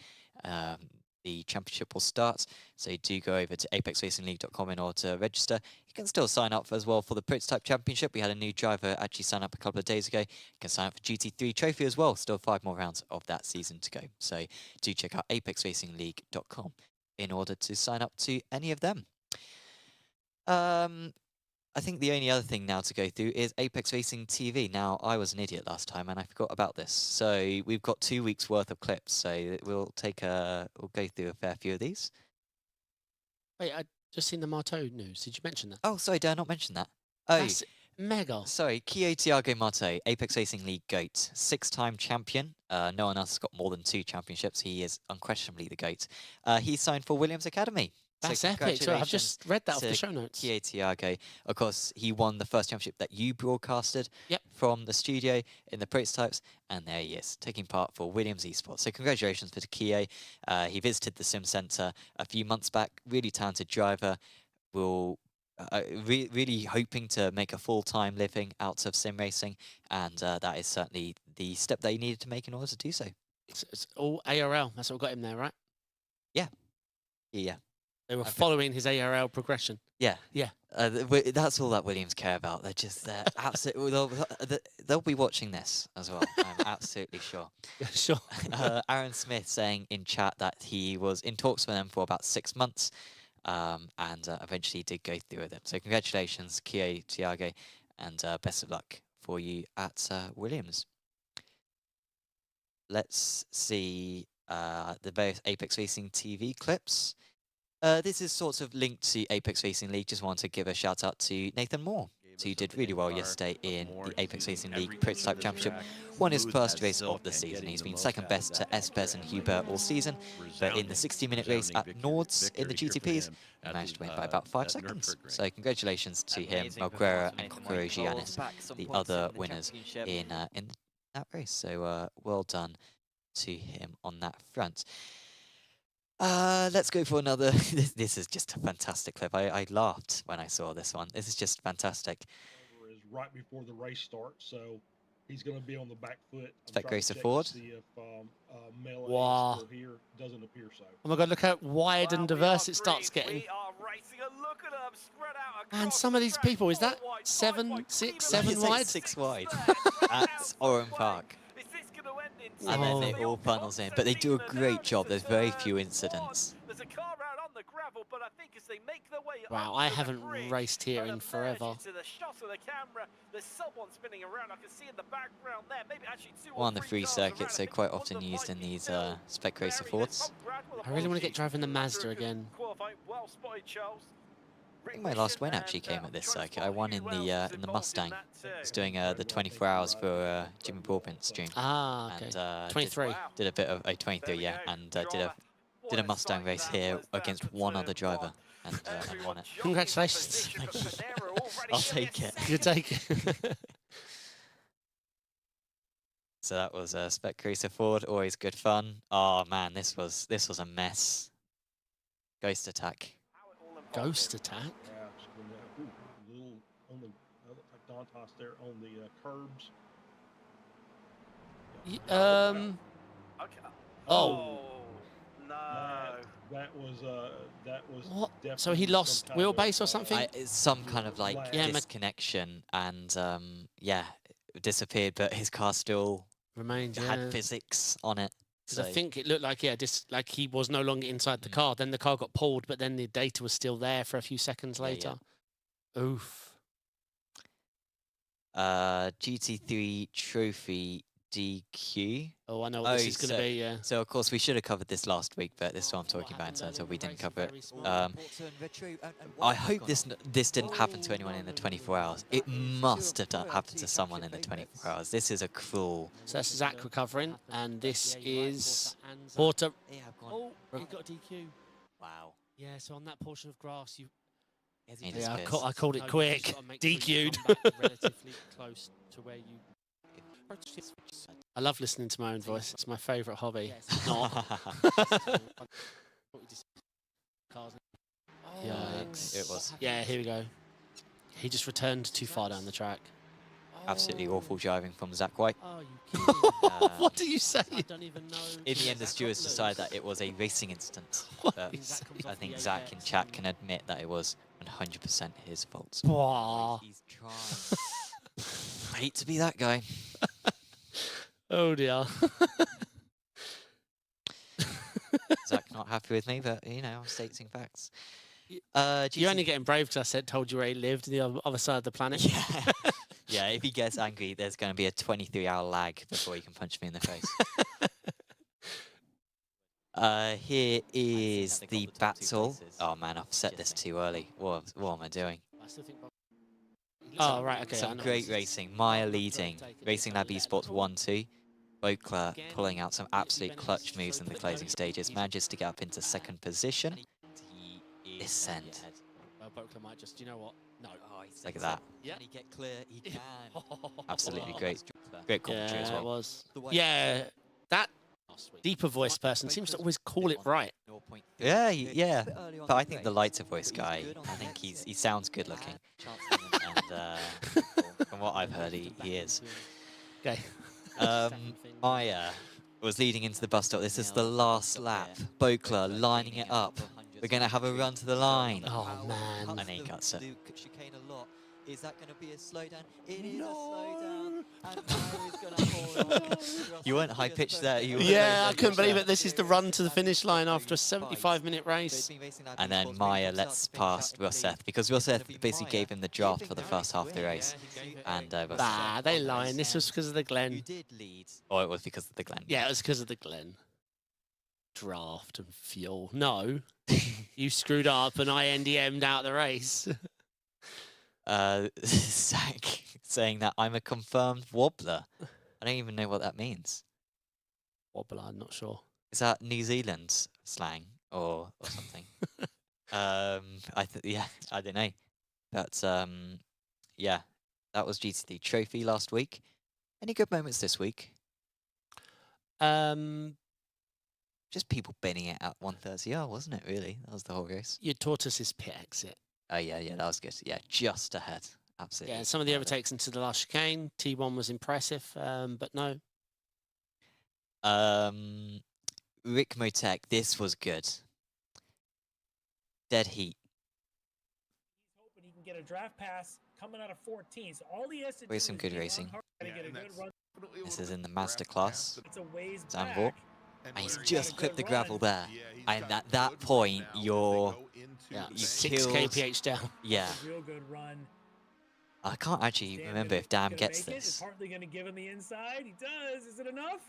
The championship will start, so do go over to apexracingleague.com in order to register. You can still sign up as well for the Prototype Championship. We had a new driver actually sign up a couple of days ago. You can sign up for GT3 Trophy as well. Still 5 more rounds of that season to go. So do check out apexracingleague.com in order to sign up to any of them. I think the only other thing now to go through is Apex Racing TV. Now, I was an idiot last time and I forgot about this. So we've got 2 weeks worth of clips. So we'll go through a fair few of these. Wait, I just seen the Marteau news. Did you mention that? Oh, sorry, did I not mention that? Oh, that's mega. Sorry, Kyo Thiago Marteau, Apex Racing League GOAT, 6-time champion. No one else has got more than 2 championships. He is unquestionably the GOAT. He signed for Williams Academy. That's epic. So I've just read that off the show notes. Kyo Thiago. Of course, he won the first championship that you broadcasted from the studio in the prototypes, and there he is, taking part for Williams Esports. So congratulations to Kyo. He visited the Sim Centre a few months back. Really talented driver. Really hoping to make a full-time living out of sim racing, and that is certainly the step they needed to make in order to do so. It's all ARL. That's what got him there, right? Yeah. They were following his ARL progression. Yeah. That's all that Williams care about. They're absolutely. They'll be watching this as well. I'm absolutely sure. Sure. Aaron Smith saying in chat that he was in talks with them for about 6 months, and eventually did go through with it. So congratulations, Kyo Thiago, and best of luck for you at Williams. Let's see the various Apex Racing TV clips. This is sort of linked to Apex Racing League. Just want to give a shout out to Nathan Moore, who did really well yesterday in the Apex Racing League Prototype Championship. Won his first race of the season. He's been second best to Espers and Huber all season, but in the 60-minute race at Nords in the GTPs, he managed to win by about 5 seconds. So congratulations to him, Malguera and Kokoro Giannis, the other winners in that race. So well done to him on that front. Let's go for another. This is just a fantastic clip. I laughed when I saw this one. This is just fantastic. Is right before the race starts, so he's going to be on the back foot. Spec Gracer Ford. See if wow. here doesn't appear so. Oh my God! Look how wide and diverse it starts getting. And some of these people, is that 7, 6, 7 wide? 6 wide at Oran Park. And then it all funnels in, but they do a great job. There's very few incidents. There's a car out on the gravel. travel, but I think as they make their way Wow, up I to the haven't bridge raced here and in emerge forever. into the shot of the camera, there's someone spinning around. I can see in the background there, maybe actually two or One of the three free cars around. circuits, I so think quite one often of them used might in be these still spec racer very- there's Fords. Tom Bradwell, I really want to get apologies. driving the After Mazda a good again. qualifying. Well spotted, Charles. I think my last win actually came at this circuit. I won in the Mustang. I was doing the 24 hours for Jimmy Broadbent's stream. Ah, okay. And 23. did a bit of a 23, yeah, and did a Mustang race here against one other driver and won it. Congratulations. I'll take it. You take it. So that was a spec racer Ford, always good fun. Oh man, this was a mess. Ghost attack. Ghost attack. Yeah, just when little on the like Dantas there on the curbs. Okay. Oh. No. That was What? definitely So he lost some kind of, wheelbase or something? It's some kind of like Yeah, disconnection and yeah, it disappeared, but his car still Remains, had yeah. physics on it. 'Cause So I think it looked like, yeah, just like he was no longer inside the car. Then the car got pulled, but then the data was still there for a few seconds Yeah, yeah. later. Oof. GT3 trophy DQ. Oh, I know what this is going to be, yeah. So of course we should have covered this last week, but this is what I'm talking about in terms of we didn't cover it. I hope this didn't happen to anyone in the 24 hours. It must have happened to someone in the 24 hours. This is a cruel. So that's Zach recovering, and this is Porter. Oh, he got a DQ. Wow. Yeah, so on that portion of grass, you. He Yeah, just I called it quick. DQ'd. Relatively close to where you. I love listening to my own voice. It's my favourite hobby. Not. Yikes. It was. Yeah, here we go. He just returned too far down the track. Absolutely awful driving from Zach White. Oh, you kidding? What do you say? I don't even know. In the end, the stewards decided that it was a racing incident. What But is I think Zach in chat can admit that it was 100% his fault. Wow. He's trying. I hate to be that guy. Oh dear. Zach not happy with me, but you know, I'm stating facts. You're only getting brave because I told you where he lived, on the other side of the planet. Yeah. Yeah, if he gets angry, there's going to be a 23-hour lag before he can punch me in the face. Here is the battle. Oh man, I've set this too early. What am I doing? Oh, right, okay. I Some know. great racing. Maya leading. Racing Lab Esports 1-2. Bokler pulling out some absolute clutch moves in the closing stages. Manages to get up into second position. Descent. Bokler might just, you know what? No. Look at that. Yeah. Can he get clear? He can. Absolutely great. Great commentary as Yeah, it well. was. Yeah, that deeper voice person seems to always call it right. Yeah, yeah. But I think the lighter voice guy, I think he sounds good looking. And from what I've heard, he is. Okay. Maya was leading into the bus stop. This is the last lap. Bokler lining it up. We're going to have a run to the line. Oh, man. And he cuts it. Chicane a lot. Is that going to be a slowdown? It is a slowdown. And Maya is going to hold on. You weren't high pitched there. You were Yeah, I couldn't believe it. This is the run to the finish line after a 75-minute race. And then Maya lets past Rosseth because Rosseth basically gave him the draft for the first half of the race. And Nah, they lying. This was because of the Glen. You did lead. or it was because of the Glen. Yeah, it was because of the Glen. Draft and fuel. No. You screwed up and I NDM'd out the race. Zach saying that I'm a confirmed wobbler. I don't even know what that means. Wobble, I'm not sure. Is that New Zealand slang or something? Yeah, I don't know. But yeah, that was GT3 Trophy last week. Any good moments this week? Just people binning it at 130R, wasn't it, really? That was the whole race. Your tortoise's pit exit. Oh, yeah, that was good. Yeah, just ahead. Absolutely. Yeah, some of the nailed it. overtakes into the last chicane. T1 was impressive, but no. Rick Motek, this was good. Dead heat. He's hoping he can get a draft pass coming out of 14. So all he has to do With some is good get racing. on hard to get a good run. This is in the master class. It's a ways Zandvoort. back. And he's Got a just good clipped the run. gravel there. Yeah, he's And got at that good point, right now as they you're... go into Yeah, the you 6 killed- kph down. Yeah. That's a real good run. I can't actually Damn, remember gonna- if Dam gonna gets make it? Is this. Hartley going to give him the inside? He does. Is it enough?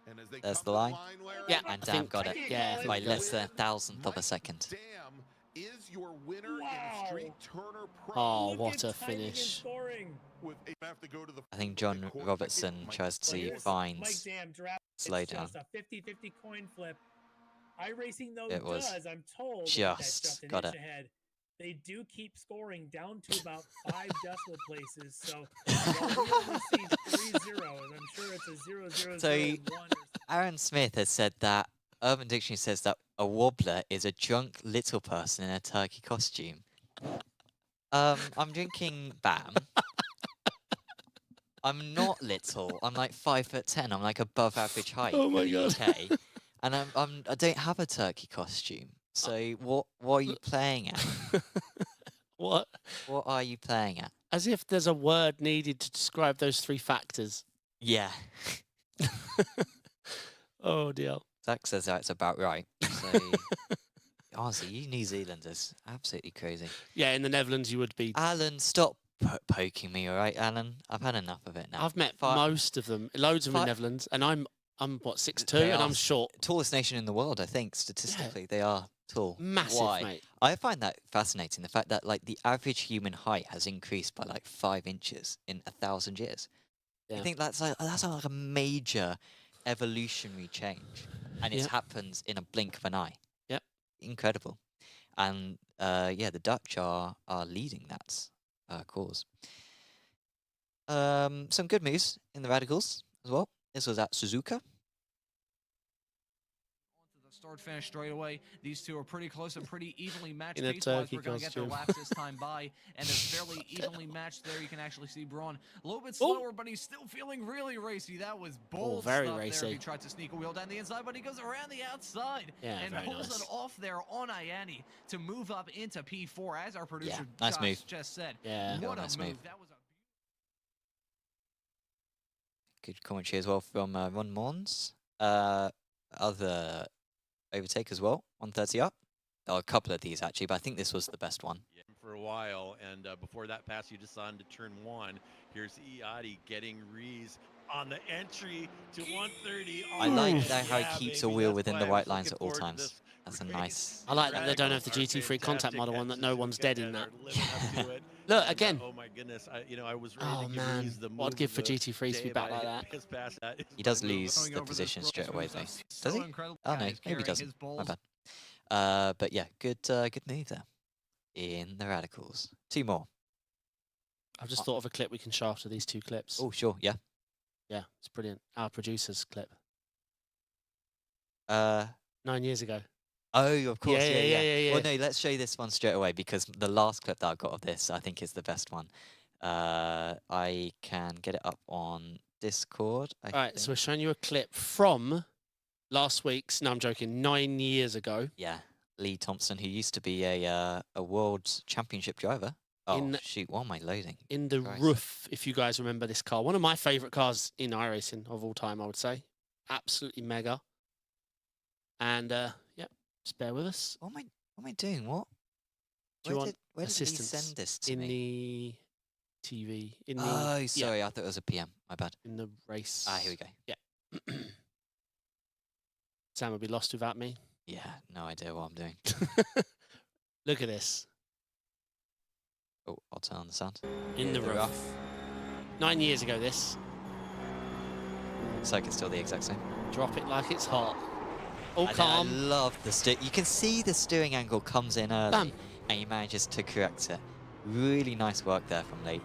And as they There's come the to line. Larry, Yeah, And I Dam think- got it yeah, by I think less than a Win, thousandth of a Mike second. Dam is your winner in Wow. Street Turner Pro. Oh, Look what at a timing and finish. scoring. With have to go to the I think with John the court Robertson ticket. Mike tries to Here's find Mike Dam draft. slow It's down. just a 50-50 coin flip. iRacing though It was does, I'm told, just that's an got inch it. ahead. They do keep scoring down to about 5 decimal places. So while we only see 3 zeros, I'm sure it's a 0 0 So, 0 1 or something. Aaron Smith has said that Urban Dictionary says that a wobbler is a drunk little person in a turkey costume. I'm drinking Bam. I'm not little. I'm like 5'10". I'm like above average height Oh for my the God. UK, and I don't have a turkey costume. So what are you playing at? What? What are you playing at? As if there's a word needed to describe those 3 factors. Yeah, Oh dear. Zach says that's about right. So honestly, you New Zealanders, absolutely crazy. Yeah, in the Netherlands you would be. Alan, stop poking me, all right, Alan? I've had enough of it now. I've met Fi- most of them, loads of them in Fi- Netherlands, and I'm what 6'2", They and are I'm short. Tallest nation in the world, I think. Statistically, they are tall. Massive, Why? mate. I find that fascinating. The fact that like the average human height has increased by like 5 inches in 1,000 years. I Yeah. think that's like a major evolutionary change, and it Yeah. happens in a blink of an eye. Yep. Incredible. And yeah, the Dutch are leading that cause. Some good moves in the radicals as well. This was at Suzuka. Onto the start finish straight away. These two are pretty close and pretty evenly matched. In a Pace-wise, turkey we're going to get their costume. laps this time by, and they're fairly evenly matched there. You can actually see Braun a little bit slower, but he's still feeling really racy. That was bold very stuff there. racy. He tried to sneak a wheel down the inside, but he goes around the outside Yeah, and very pulls nice. it off there on Ianni to move up into P4, as our producer nice Josh move. just said. Yeah. What a nice move. move. That was a Good commentary as well from Ron Mons. Other overtake as well, 130 up. Oh, a couple of these actually, but I think this was the best one. Yeah, for a while, and before that pass, you just saw into turn 1. Here's Iati getting Rees on the entry to 130. I Oh, like yeah, that how he keeps a baby, weel that's within why the I white was lines looking at all forward to times. this That's a race. nice. I like that they don't have the Radicals are GT3 contact fantastic model at one that no one's Suzuka dead in and that. are living up to it. Look, And, again. oh my goodness! I was ready Oh to give man, Rees the what I'd move give for of the GT3s to be day, back but like I that. pissed past that. He does My move. lose Going the over this position road straight away smooth though. stuff. Does So he? incredible. Oh Yeah, no, he's maybe he carrying doesn't. his My balls. bad. But yeah, good move there in the radicals. 2 more. I've just thought of a clip we can show after these 2 clips. Oh sure, yeah. Yeah, it's brilliant. Our producer's clip. Uh 9 years ago. oh, of course, Yeah. Well, no, let's show you this one straight away because the last clip that I got of this, I think, is the best one. I can get it up on Discord. All right, so we're showing you a clip from last week's. No, I'm joking. 9 years ago. yeah, Lee Thompson, who used to be a world championship driver. Oh In- shoot, what am I loading? In the Christ. roof, if you guys remember this car. One of my favourite cars in iRacing of all time, I would say. Absolutely mega. And yeah, just bear with us. What am I doing? What? Do you want where did Lee assistance send this to in me? the TV, in the Oh, sorry, I thought it was a PM. My bad. in the race. Ah, here we go. Sam would be lost without me. Yeah, no idea what I'm doing. Look at this. Oh, I'll turn on the sound. In the The roof. rough. 9 years ago, this. Looks like it's still the exact same. Drop it like it's hot. All I calm. love the steer. You can see the steering angle comes in early, Bam. and he manages to correct it. Really nice work there from Lee,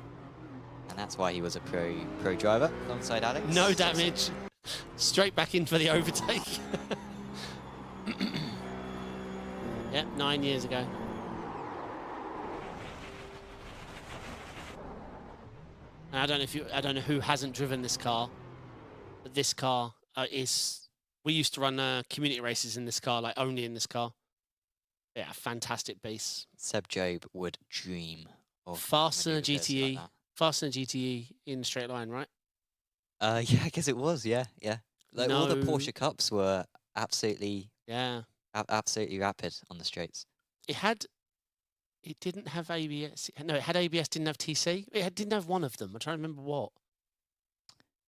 and that's why he was a pro driver alongside Alex. No damage. Straight back in for the overtake. Yep, 9 years ago. And I don't know who hasn't driven this car, but this car is. We used to run community races in this car, like only in this car. Yeah, fantastic beast. Seb Job would dream of Faster than a maneuvers like GTE. that. Faster than GTE in straight line, right? Yeah, I guess it was. Yeah. Like all the No- Porsche Cups were absolutely, Yeah. absolutely rapid on the straights. It didn't have ABS. No, it had ABS, didn't have TC. Didn't have one of them. I'm trying to remember what.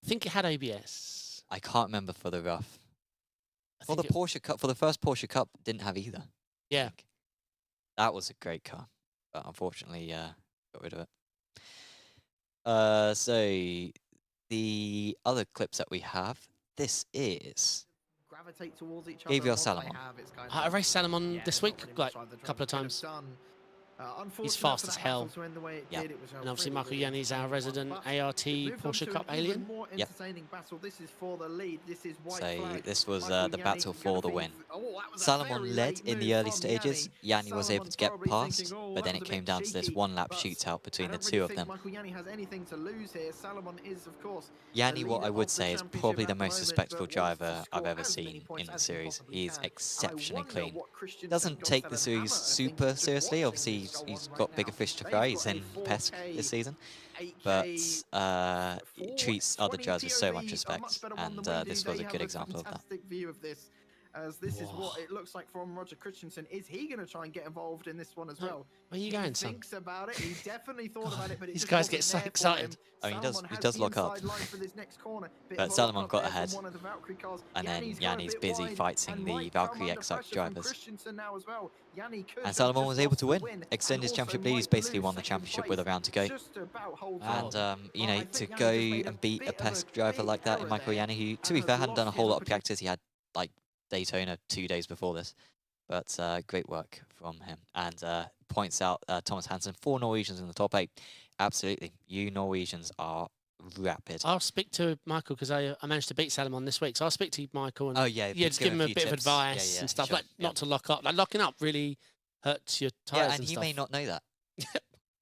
I think it had ABS. I can't remember for the rough. I For the think it- Porsche Cup, for the first Porsche Cup, didn't have either. Yeah. That was a great car, but unfortunately, got rid of it. So the other clips that we have, this is Gravitate towards each Gabriel other. Salomon. I raced Salomon this week, like a couple of times. He's fast as hell. Yeah. And obviously Michael Yanni's our resident ART Porsche Cup alien. Yep. So this was the battle for the win. Salomon led in the early stages. Yanni was able to get past, but then it came down to this one-lap shootout between the two of them. Yanni, what I would say, is probably the most respectful driver I've ever seen in the series. He's exceptionally clean. Doesn't take the series super seriously. Obviously, he's got bigger fish to fry. He's in PECC this season. But he treats other drivers with so much respect. And this was a good example of that. As this is what it looks like from Roger Christensen. Is he going to try and get involved in this one as well? Where are you going, son? He thinks about it. He definitely thought about it, but these guys get so excited. I mean, he does lock up. But Salomon got ahead. And then Yanni's busy fighting the Valkyrie X drivers. And Salomon was able to win. Extend his championship lead. He's basically won the championship with a round to go. And, you know, to go and beat a PECC driver like that in Michael Yanni, who, to be fair, hadn't done a whole lot of practice. He had, like, Daytona 2 days before this, but great work from him. And points out Thomas Hansen, 4 Norwegians in the top 8. Absolutely, you Norwegians are rapid. I'll speak to Michael because I managed to beat Salomon this week, so I'll speak to Michael and just give him a bit of advice and stuff, like not to lock up. Like locking up really hurts your tires. Yeah, and he may not know that.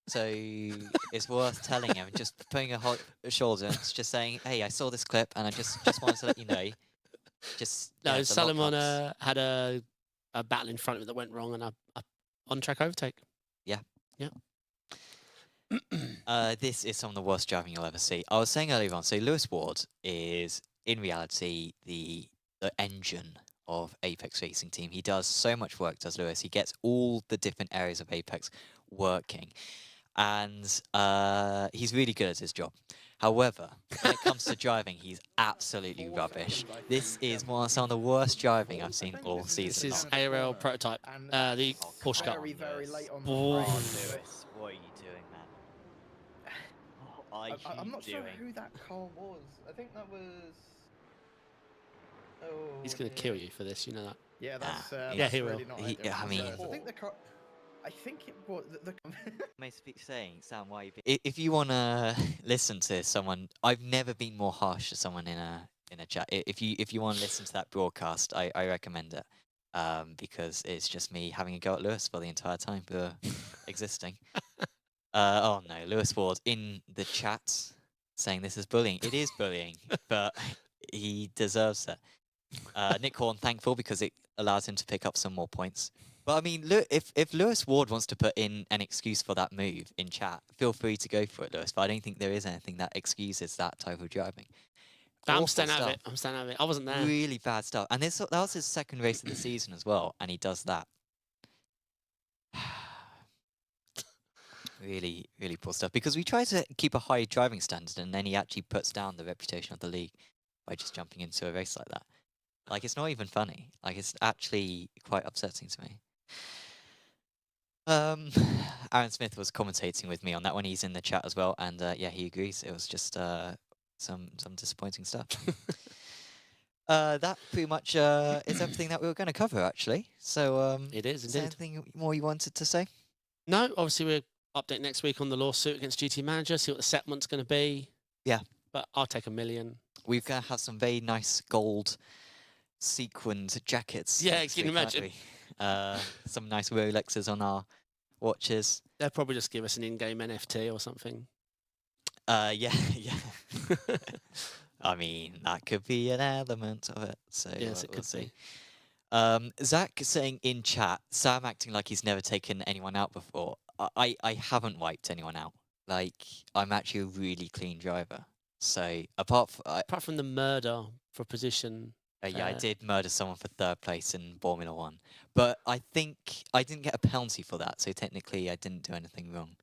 So it's worth telling him, just putting a shoulder and just saying, "Hey, I saw this clip, and I just wanted to let you know." Just no, Salomon had a battle in front of it that went wrong, and a on-track overtake. Yeah. Yeah. This is some of the worst driving you'll ever see. I was saying earlier on, so Lewis Ward is, in reality, the engine of Apex Racing Team. He does so much work, does Lewis. He gets all the different areas of Apex working. And he's really good at his job. However, when it comes to driving, he's absolutely rubbish. This is some of the worst driving I've seen all season. This is ARA prototype, the Porsche car. Very late on Lewis, what are you doing, man? What are you I'm not doing? sure who that car was. I think that was... Oh, He's going to kill you for this, you know that. Yeah, that's, yeah, he will. really not ideal. I mean... I think the car... I think it was the May speak saying, Sam, why if you want to listen to someone, I've never been more harsh to someone in a chat. If you want to listen to that broadcast, I recommend it, because it's just me having a go at Lewis for the entire time for existing. Oh no, Lewis Ward in the chat saying this is bullying. It is bullying, but he deserves it. Nick Horn thankful because it allows him to pick up some more points. But I mean, look, if Lewis Ward wants to put in an excuse for that move in chat, feel free to go for it, Lewis. But I don't think there is anything that excuses that type of driving. I'm staying out of it. I'm staying out of it. I wasn't there. Really bad stuff. And that was his second race of the season as well, and he does that. Really, really poor stuff. Because we try to keep a high driving standard, and then he actually puts down the reputation of the league by just jumping into a race like that. Like, it's not even funny. Like, it's actually quite upsetting to me. Aaron Smith was commentating with me on that one. He's in the chat as well, and yeah, he agrees. It was just some disappointing stuff. That pretty much is everything that we were going to cover, actually. So it is there indeed. anything more you wanted to say? No, obviously we'll update next week on the lawsuit against GT Manager. See what the settlement's going to be. Yeah, but I'll take $1 million. We're going to have some very nice gold sequined jackets. Yeah, you can imagine. Some nice Rolexes on our watches. They'll probably just give us an in-game NFT or something. Yeah. I mean, that could be an element of it. So yes, it we'll could see. be. Zach saying in chat, Sam acting like he's never taken anyone out before. I haven't wiped anyone out. Like, I'm actually a really clean driver. So apart from the murder for position Yeah, I did murder someone for 3rd place in Formula 1. But I think I didn't get a penalty for that, so technically I didn't do anything wrong.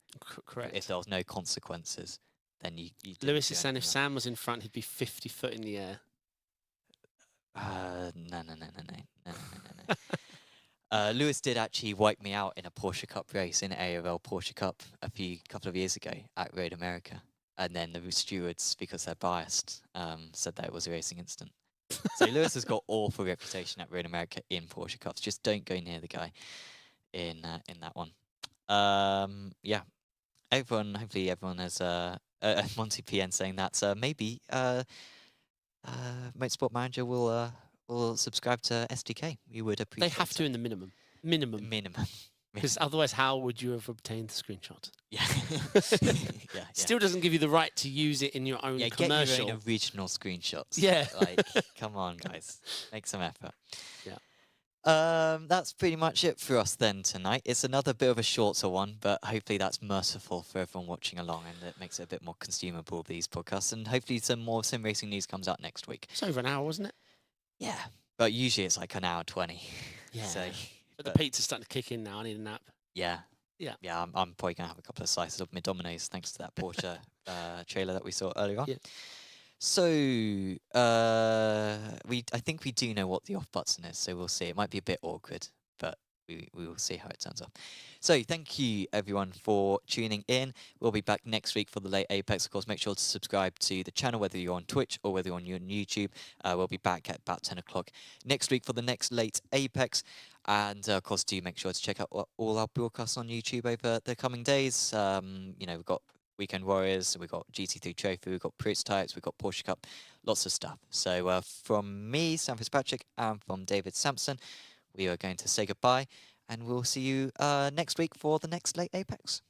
Correct. If there was no consequences, then you didn't Lewis do is saying if anything wrong. Sam was in front, he'd be 50 foot in the air. No. Lewis did actually wipe me out in a Porsche Cup race, in ARL Porsche Cup, couple of years ago at Road America. And then the stewards, because they're biased, said that it was a racing incident. So Lewis has got awful reputation at Road America in Porsche Cups. Just don't go near the guy in that one. Yeah. Hopefully everyone has Monty PN saying that maybe Motorsport Manager will subscribe to SDK. We would appreciate. They have to in the minimum. Because otherwise, how would you have obtained the screenshot? Yeah. Yeah. Still doesn't give you the right to use it in your own commercial. Get your own original screenshots. Yeah. Like, come on, guys. Make some effort. Yeah. That's pretty much it for us then tonight. It's another bit of a shorter one, but hopefully that's merciful for everyone watching along, and it makes it a bit more consumable, these podcasts. And hopefully some more sim racing news comes out next week. It's over an hour, wasn't it? Yeah. But usually it's like an hour 20. Yeah. So, but the pizza's starting to kick in now. I need a nap. Yeah. Yeah. Yeah, I'm probably going to have a couple of slices of my Domino's thanks to that Porsche trailer that we saw earlier on. Yeah. So, I think we do know what the off button is, so we'll see. It might be a bit awkward, but we will see how it turns out. So, thank you, everyone, for tuning in. We'll be back next week for the late Apex. Of course, make sure to subscribe to the channel, whether you're on Twitch or whether you're on YouTube. We'll be back at about 10 o'clock next week for the next late Apex. And, of course, do make sure to check out all our broadcasts on YouTube over the coming days. We've got Weekend Warriors, we've got GT3 Trophy, we've got prototypes, we've got Porsche Cup, lots of stuff. So from me, Sam Fitzpatrick, and from David Sampson, we are going to say goodbye, and we'll see you next week for the next late Apex.